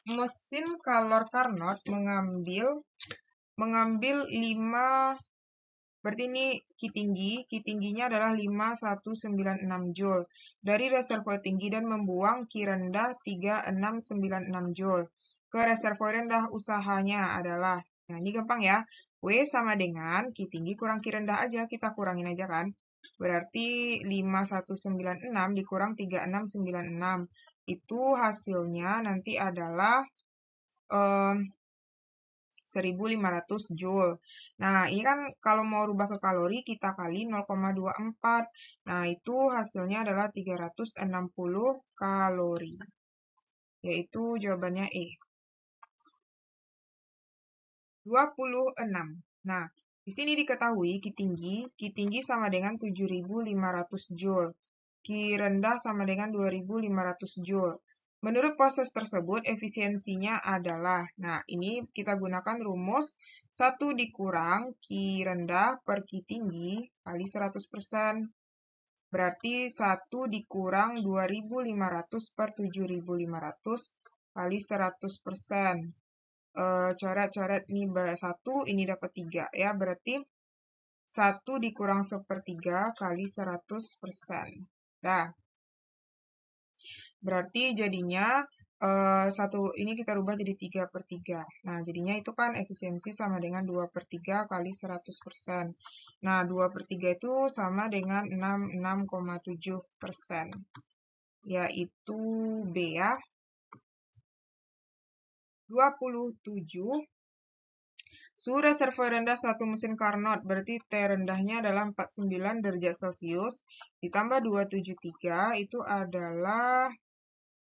mesin kalor Carnot mengambil 5, berarti ini Q tingginya adalah 5196 Joule dari reservoir tinggi dan membuang Q rendah 3696 Joule ke reservoir rendah. Usahanya adalah, nah ini gampang ya, W sama dengan Q tinggi kurang Q rendah aja, kita kurangin aja kan. Berarti 5196 dikurang 3696, itu hasilnya nanti adalah 1500 Joule. Nah, ini kan kalau mau rubah ke kalori, kita kali 0,24. Nah, itu hasilnya adalah 360 kalori. Yaitu jawabannya E. 26. Nah, di sini diketahui Q tinggi sama dengan 7500 Joule. Q rendah sama dengan 2500 Joule. Menurut proses tersebut, efisiensinya adalah, nah ini kita gunakan rumus 1 dikurang Q rendah per Q tinggi kali 100%. Berarti 1 dikurang 2500 per 7500 kali 100%. Coret-coret ini 1, ini dapat 3 ya, berarti 1 dikurang 1/3 kali 100%. Nah, berarti jadinya ini kita rubah jadi 3/3. Nah, jadinya itu kan efisiensi sama dengan 2/3 kali 100%. Nah, 2/3 itu sama dengan 66,7%. Yaitu B ya. 27. Suhu reservoir rendah suatu mesin Carnot, berarti T rendahnya adalah 49 derajat Celcius, ditambah 273, itu adalah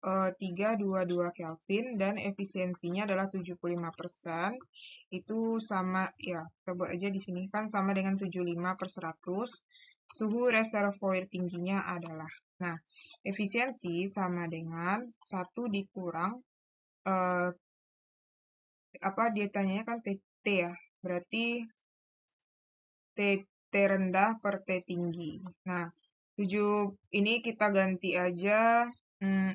322 Kelvin, dan efisiensinya adalah 75%. Itu sama, ya, kita buat aja di sini kan sama dengan 75/100. Suhu reservoir tingginya adalah, nah, efisiensi sama dengan 1 dikurang, apa dia tanyanya kan T ya, berarti T rendah per T tinggi. Nah, 7 ini kita ganti aja,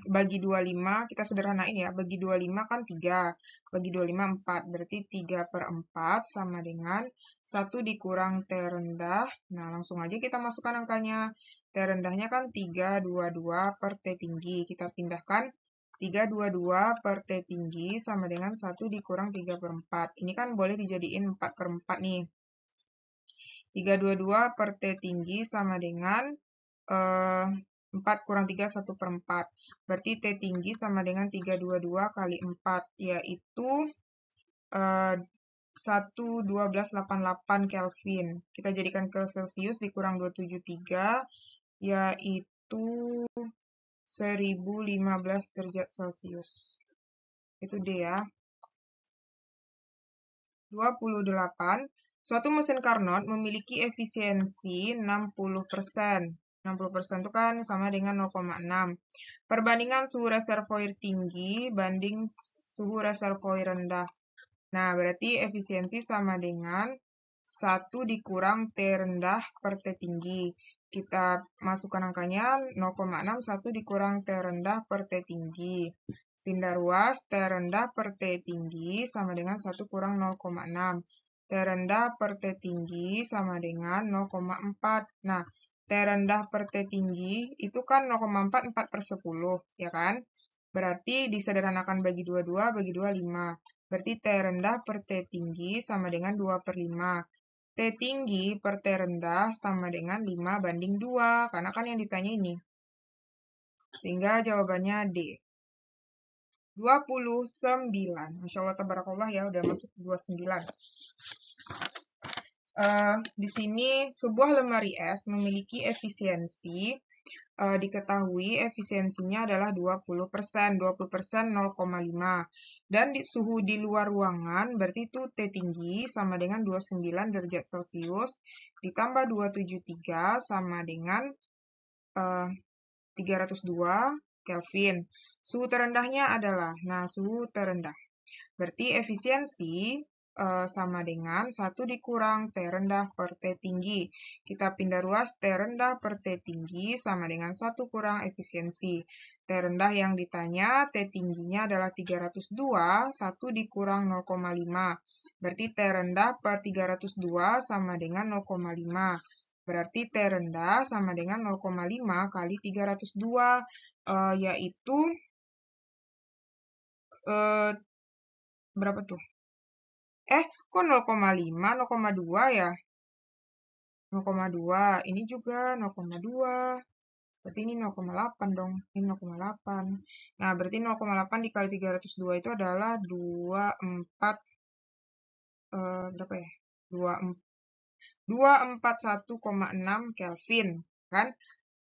bagi 25, kita sederhanain ya, bagi 25 kan 3, bagi 25 4, berarti 3/4 sama dengan 1 dikurang T rendah. Nah, langsung aja kita masukkan angkanya. T rendahnya kan 322 per T tinggi. Kita pindahkan 322 per T tinggi sama dengan 1 dikurang 3/4. Ini kan boleh dijadiin 4/4 nih. 322 per T tinggi sama dengan 4 kurang 3, 1/4. Berarti T tinggi sama dengan 322 kali 4, yaitu 11288 Kelvin. Kita jadikan ke Celsius dikurang 273, yaitu 1015 derajat Celcius. Itu D ya. 28. Suatu mesin Carnot memiliki efisiensi 60%. 60% itu kan sama dengan 0,6. Perbandingan suhu reservoir tinggi banding suhu reservoir rendah. Nah, berarti efisiensi sama dengan 1 dikurang T rendah per T tinggi. Kita masukkan angkanya 0,6, 1 dikurang T rendah per T tinggi. Pindah ruas, T rendah per T tinggi sama dengan 1 kurang 0,6. T rendah per T tinggi sama dengan 0,4. Nah, T rendah per T tinggi itu kan 0,4, 4/10, ya kan? Berarti disederhanakan bagi 22, bagi 2, 5. Berarti T rendah per T tinggi sama dengan 2/5. T tinggi per T rendah sama dengan 5 banding 2, karena kan yang ditanya ini. Sehingga jawabannya D. 29. Masya Allah, tabarakallah ya, udah masuk 29. Di sini sebuah lemari es memiliki efisiensi, diketahui efisiensinya adalah 20%, 20% 0,5. Dan suhu di luar ruangan, berarti itu T tinggi sama dengan 29 derajat Celcius, ditambah 273 sama dengan 302 Kelvin. Suhu terendahnya adalah, nah, suhu terendah. Berarti efisiensi sama dengan 1 dikurang T rendah per T tinggi. Kita pindah ruas, T rendah per T tinggi sama dengan 1 kurang efisiensi. T rendah yang ditanya, T tingginya adalah 302, 1 dikurang 0,5. Berarti T rendah per 302 sama dengan 0,5. Berarti T rendah sama dengan 0,5 kali 302, yaitu berapa tuh? Kok 0,5, 0,2 ya? 0,2, ini juga 0,2. Berarti ini 0,8 dong. Ini 0,8. Nah, berarti 0,8 dikali 302 itu adalah 24, berapa ya? 241,6 Kelvin, kan?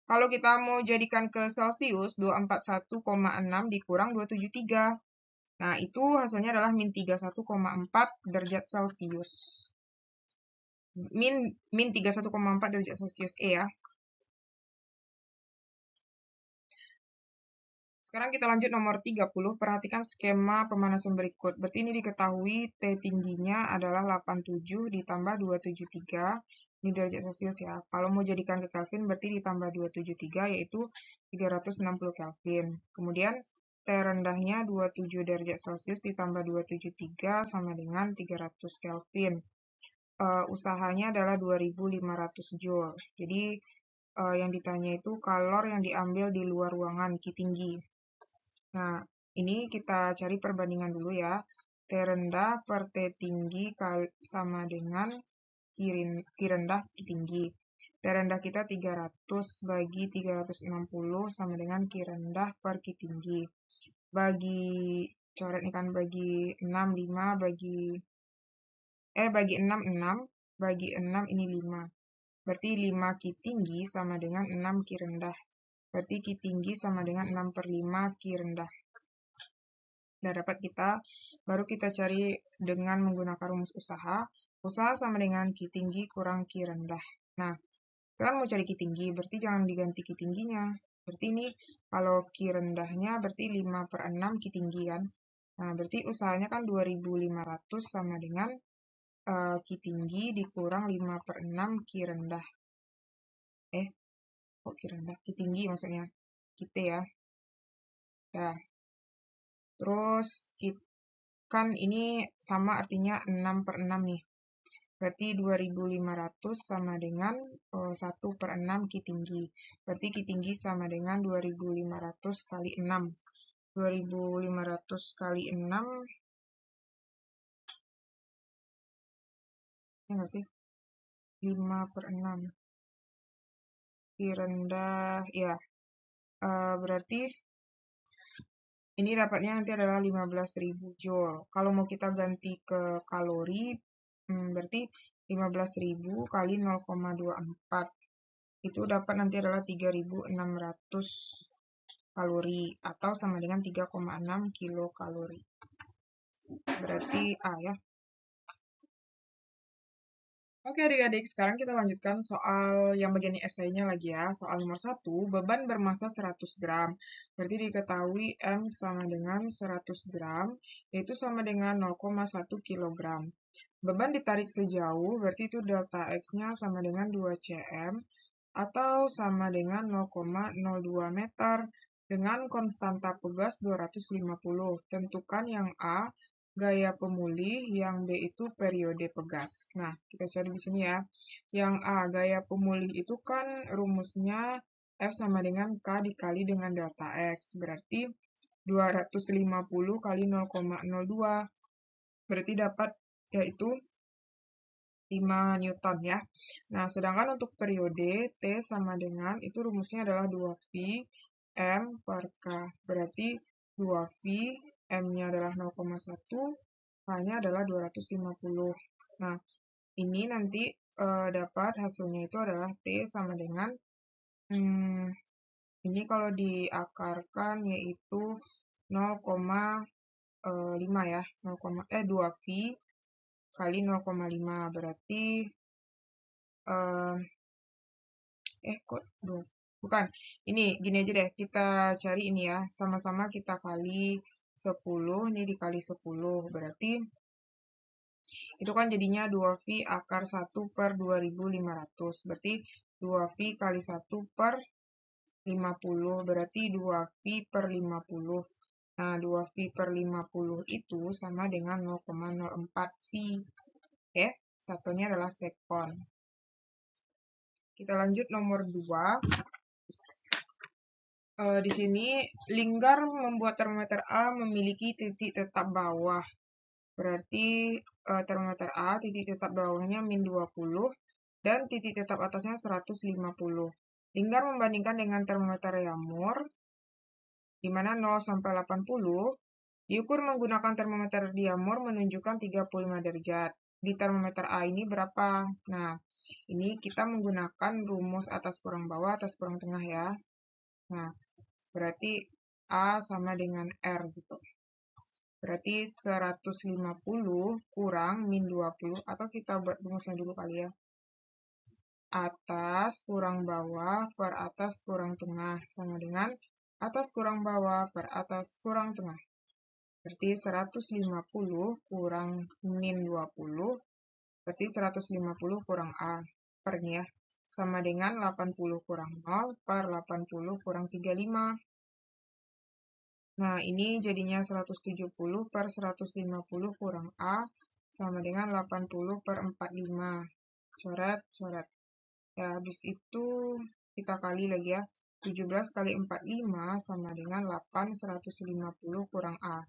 Kalau kita mau jadikan ke Celsius, 241,6 dikurang 273. Nah, itu hasilnya adalah min 31,4 derajat Celcius. Min 31,4 derajat Celcius E ya. Sekarang kita lanjut nomor 30. Perhatikan skema pemanasan berikut. Berarti ini diketahui T tingginya adalah 87 ditambah 273. Ini derajat Celcius ya. Kalau mau jadikan ke Kelvin berarti ditambah 273 yaitu 360 Kelvin. Kemudian T rendahnya 27 derajat Celcius ditambah 273 sama dengan 300 Kelvin. Usahanya adalah 2500 Joule. Jadi yang ditanya itu kalor yang diambil di luar ruangan Q tinggi. Nah, ini kita cari perbandingan dulu ya. T rendah per T tinggi sama dengan Q rendah Q tinggi. T rendah kita 300 bagi 360 sama dengan Q rendah per Q tinggi. Bagi coret ini kan bagi 6, 5, bagi bagi 6, 6. Bagi 6 ini 5. Berarti 5 Ki tinggi sama dengan 6 Ki rendah. Berarti Ki tinggi sama dengan 6/5 Ki rendah. Dan dapat baru kita cari dengan menggunakan rumus usaha. Usaha sama dengan Ki tinggi kurang Ki rendah. Nah, kita kan mau cari Ki tinggi, berarti jangan diganti Ki tingginya. Berarti ini kalau Ki rendahnya berarti 5/6 Ki tinggi kan. Nah, berarti usahanya kan 2.500 sama dengan Ki tinggi dikurang 5/6 Ki rendah. Kok Ki rendah? Ki tinggi maksudnya. Ki T ya. Nah, terus kan ini sama artinya 6/6 nih. Berarti 2.500 sama dengan 1/6 Ki tinggi. Berarti Ki tinggi sama dengan 2.500 kali 6. 2.500 kali 6, ya nggak sih? 5/6. Ki rendah, ya. Berarti ini dapatnya nanti adalah 15.000 Joule. Kalau mau kita ganti ke kalori, berarti 15.000 kali 0,24. Itu dapat nanti adalah 3.600 kalori atau sama dengan 3,6 kilokalori. Berarti A ya. Oke adik-adik, sekarang kita lanjutkan soal yang bagian esainya lagi ya. Soal nomor 1, beban bermasa 100 gram. Berarti diketahui M sama dengan 100 gram, yaitu sama dengan 0,1 kilogram. Beban ditarik sejauh, berarti itu delta X-nya sama dengan 2 cm, atau sama dengan 0,02 meter, dengan konstanta pegas 250. Tentukan yang A, gaya pemulih, yang B itu periode pegas. Nah, kita cari di sini ya. Yang A, gaya pemulih itu kan rumusnya F sama dengan K dikali dengan delta X. Berarti 250 kali 0,02. Berarti dapat yaitu 5 Newton ya. Nah, sedangkan untuk periode T sama dengan, itu rumusnya adalah 2V M per K. Berarti 2V, M-nya adalah 0,1, K-nya adalah 250. Nah, ini nanti dapat hasilnya itu adalah T sama dengan, ini kalau diakarkan yaitu 0,5 ya, 2V kali 0,5 berarti bukan, ini gini aja deh, kita cari ini ya, sama-sama kita kali 10, ini dikali 10, berarti itu kan jadinya 2V akar 1 per 2.500, berarti 2V kali 1 per 50, berarti 2V per 50. Nah, 2V per 50 itu sama dengan 0,04V. Oke, satunya adalah sekon. Kita lanjut nomor 2. Di sini, Linggar membuat termometer A memiliki titik tetap bawah. Berarti termometer A, titik tetap bawahnya min 20, dan titik tetap atasnya 150. Linggar membandingkan dengan termometer Yamur, di mana 0 sampai 80, diukur menggunakan termometer Yamur menunjukkan 35 derajat. Di termometer A ini berapa? Nah, ini kita menggunakan rumus atas kurang bawah, atas kurang tengah ya. Nah, berarti A sama dengan R gitu. Berarti 150 kurang min 20, atau kita buat rumusnya dulu kali ya. Atas kurang bawah per atas kurang tengah sama dengan atas kurang bawah per atas kurang tengah. Berarti 150 kurang min 20, berarti 150 kurang A per ini ya. Sama dengan 80 kurang 0 per 80 kurang 35. Nah, ini jadinya 170 per 150 kurang A sama dengan 80 per 45. Coret, coret. Ya, habis itu kita kali lagi ya. 17 kali 45 sama dengan 8, 150 kurang A.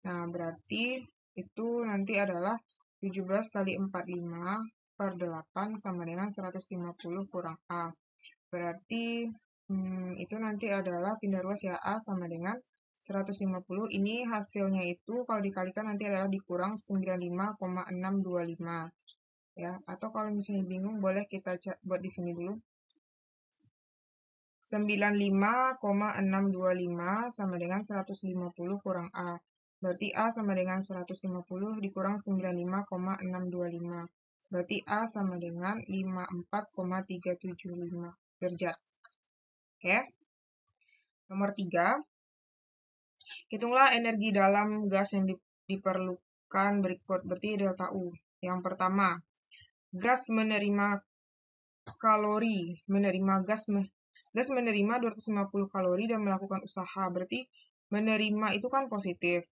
Nah, berarti itu nanti adalah 17 kali 45 per 8 sama dengan 150 kurang A. Berarti itu nanti adalah pindah ruas ya, A sama dengan 150, ini hasilnya itu kalau dikalikan nanti adalah dikurang 95,625. Ya, atau kalau misalnya bingung boleh kita buat di sini dulu. 95,625 sama dengan 150 kurang A. Berarti A sama dengan 150 dikurang 95,625. Berarti A sama dengan 54,375 derajat. Oke. Nomor 3. Hitunglah energi dalam gas yang diperlukan berikut. Berarti delta U. Yang pertama, gas menerima gas menerima 250 kalori dan melakukan usaha. Berarti menerima itu kan positif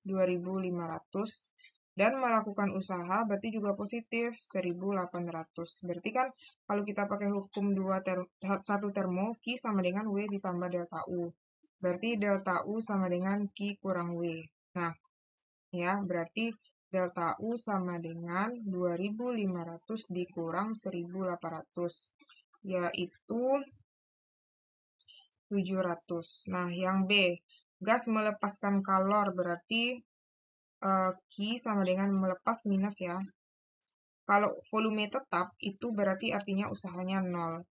2500 dan melakukan usaha berarti juga positif 1800. Berarti kan kalau kita pakai hukum 1 termo, Q sama dengan W ditambah delta U. Berarti delta U sama dengan Q kurang W. Nah, ya, berarti delta U sama dengan 2500 dikurang 1800, yaitu 700. Nah, yang B, gas melepaskan kalor, berarti Q sama dengan melepas minus ya. Kalau volume tetap, itu berarti artinya usahanya 0.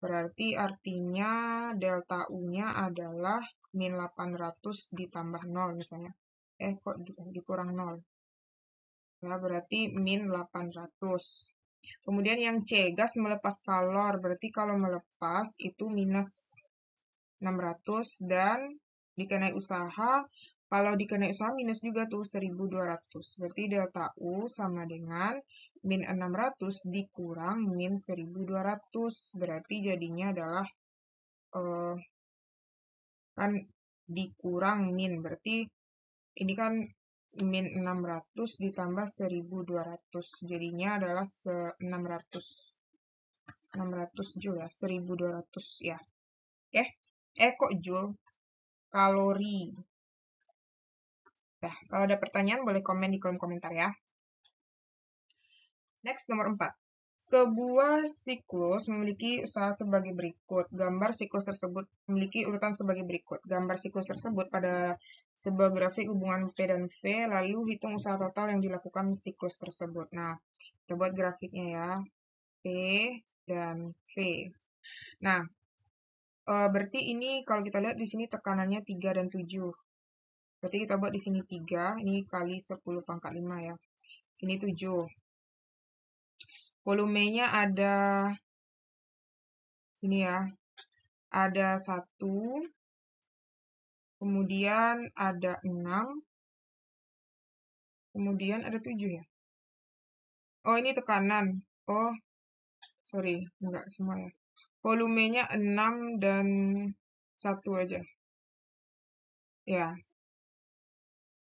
Berarti artinya delta U-nya adalah min 800 ditambah 0 misalnya. Kok dikurang 0? Ya, berarti min 800. Kemudian yang C, gas melepas kalor. Berarti kalau melepas itu minus 600 dan dikenai usaha. Kalau dikenai usaha minus juga tuh 1200. Berarti delta U sama dengan min 600 dikurang min 1200. Berarti jadinya adalah kan dikurang min. Berarti ini kan min 600 ditambah 1200. Jadinya adalah 600 joule ya, 1200 ya. Kok joule? Kalori. Nah, kalau ada pertanyaan boleh komen di kolom komentar ya. Next, nomor 4. Sebuah siklus memiliki usaha sebagai berikut. Gambar siklus tersebut memiliki urutan sebagai berikut. Gambar siklus tersebut pada sebuah grafik hubungan P dan V, lalu hitung usaha total yang dilakukan siklus tersebut. Nah, kita buat grafiknya ya. P dan V. Nah, berarti ini kalau kita lihat di sini tekanannya 3 dan 7. Berarti kita buat di sini 3, ini kali 10 pangkat 5 ya. Sini 7. Volumenya ada sini ya. Ada 1, kemudian ada 6, kemudian ada 7 ya. Oh, ini tekanan. Oh, sorry, enggak semua ya. Volumenya 6 dan 1 aja. Ya.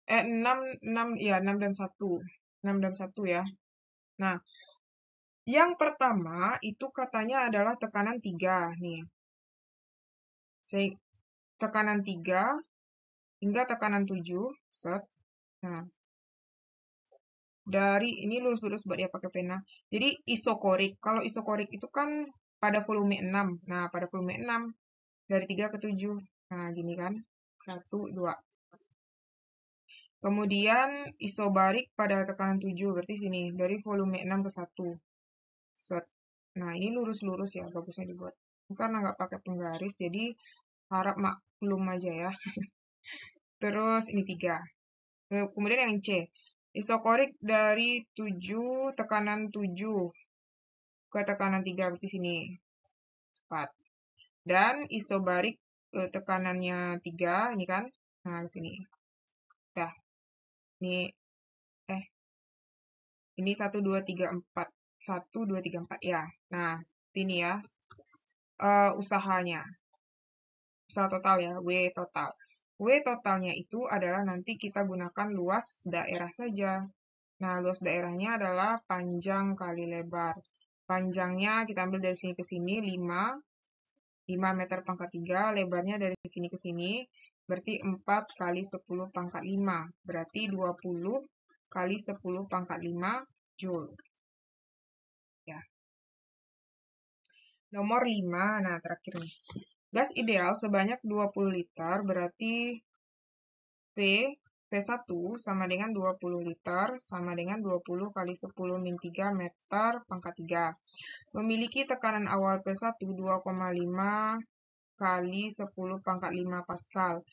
6 ya, 6 dan 1. 6 dan 1 ya. Nah, yang pertama itu katanya adalah tekanan 3 nih. Tekanan 3 hingga tekanan 7, set. Nah, dari ini lurus-lurus buat dia pakai pena. Jadi isokorik. Kalau isokorik itu kan pada volume 6. Nah, pada volume 6 dari 3 ke 7. Nah, gini kan. 1, 2. Kemudian isobarik pada tekanan 7. Berarti sini dari volume 6 ke 1. Set. Nah, ini lurus-lurus ya, bagusnya dibuat. Karena nggak pakai penggaris, jadi harap maklum aja ya. Terus ini 3. Kemudian yang C. Isokorik dari 7, tekanan 7 ke tekanan 3, berarti sini 4. Dan isobarik tekanannya 3, ini kan. Nah, di sini. Dah. Ini 1, 2, 3, 4. 1, 2, 3, 4 ya. Nah, ini ya. Usahanya. Usaha total ya, W total. W totalnya itu adalah nanti kita gunakan luas daerah saja. Nah, luas daerahnya adalah panjang kali lebar. Panjangnya kita ambil dari sini ke sini 5 meter pangkat 3, lebarnya dari sini ke sini, berarti 4 kali 10 pangkat 5, berarti 20 kali 10 pangkat 5 Joule. Ya. Nomor 5, nah terakhir nih. Gas ideal sebanyak 20 liter, berarti P1 sama dengan 20 liter sama dengan 20 kali 10 min 3 meter pangkat 3. Memiliki tekanan awal P1 2,5 kali 10 pangkat 5 Pascal.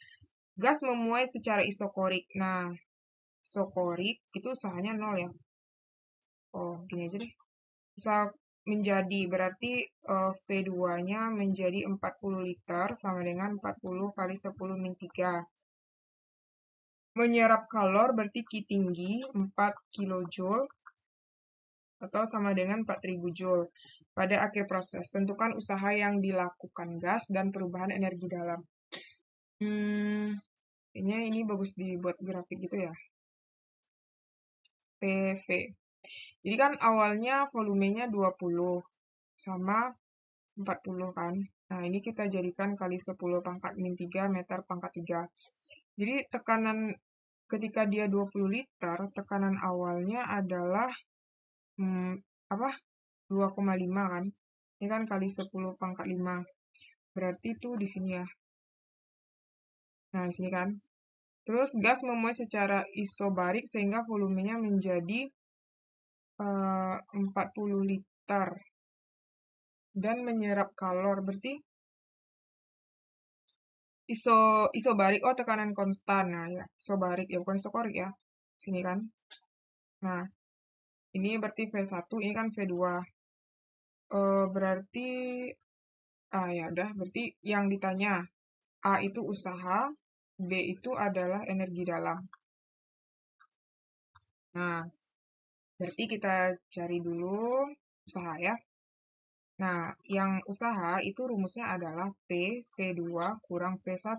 Gas memuai secara isokorik. Nah, isokorik itu usahanya 0 ya. Oh, gini aja deh. Bisa menjadi, berarti V2-nya menjadi 40 liter sama dengan 40 kali 10 min 3. Menyerap kalor berarti Q tinggi 4 kJ atau sama dengan 4000 Joule. Pada akhir proses, tentukan usaha yang dilakukan gas dan perubahan energi dalam. Kayaknya ini bagus dibuat grafik gitu ya. PV. Jadi kan awalnya volumenya 20 sama 40 kan. Nah, ini kita jadikan kali 10 pangkat min 3 meter pangkat 3. Jadi tekanan ketika dia 20 liter, tekanan awalnya adalah 2,5 kan. Ini kan kali 10 pangkat 5. Berarti itu di sini ya. Nah, di sini kan. Terus gas memuai secara isobarik sehingga volumenya menjadi 40 liter. Dan menyerap kalor, berarti isobarik, oh tekanan konstan. Nah ya, isobarik ya, bukan isokorik ya. Sini kan. Nah, ini berarti V1, ini kan V2. Berarti ya udah, berarti yang ditanya A itu usaha, B itu adalah energi dalam. Nah, berarti kita cari dulu usaha ya. Nah, yang usaha itu rumusnya adalah P V2 kurang P1.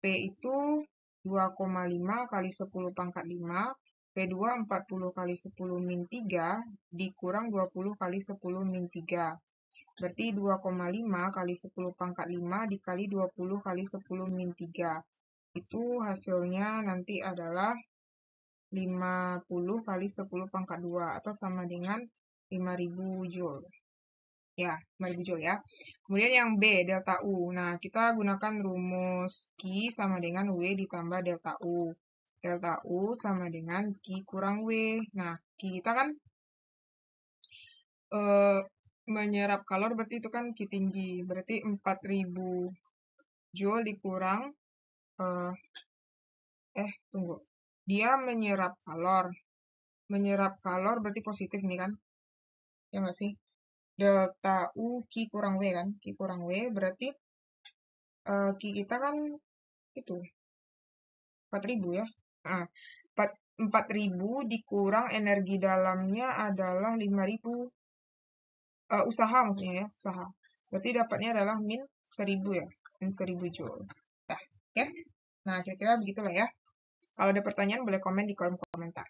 P itu 2,5 kali 10 pangkat 5, P2 40 kali 10 min 3 dikurang 20 kali 10 min 3. Berarti 2,5 kali 10 pangkat 5 dikali 20 kali 10 min 3. Itu hasilnya nanti adalah 50 kali 10 pangkat 2 atau sama dengan 5000 Joule. Ya, 5000 Joule ya. Kemudian yang B, delta U. Nah, kita gunakan rumus Q sama dengan W ditambah delta U. Delta U sama dengan Q kurang W. Nah, Q kita kan menyerap kalor berarti itu kan Q tinggi. Berarti 4000 Joule dikurang, tunggu. Dia menyerap kalor. Menyerap kalor berarti positif nih kan? Ya nggak sih? Delta U Q kurang W kan? Q kurang W berarti Q kita kan itu 4000 ya. Nah, 4000 dikurang energi dalamnya adalah 5000. Usaha maksudnya ya, usaha. Berarti dapatnya adalah min 1000 ya. Min 1000 Joule. Nah, ya. Nah, kira-kira begitulah ya. Kalau ada pertanyaan boleh komen di kolom komentar.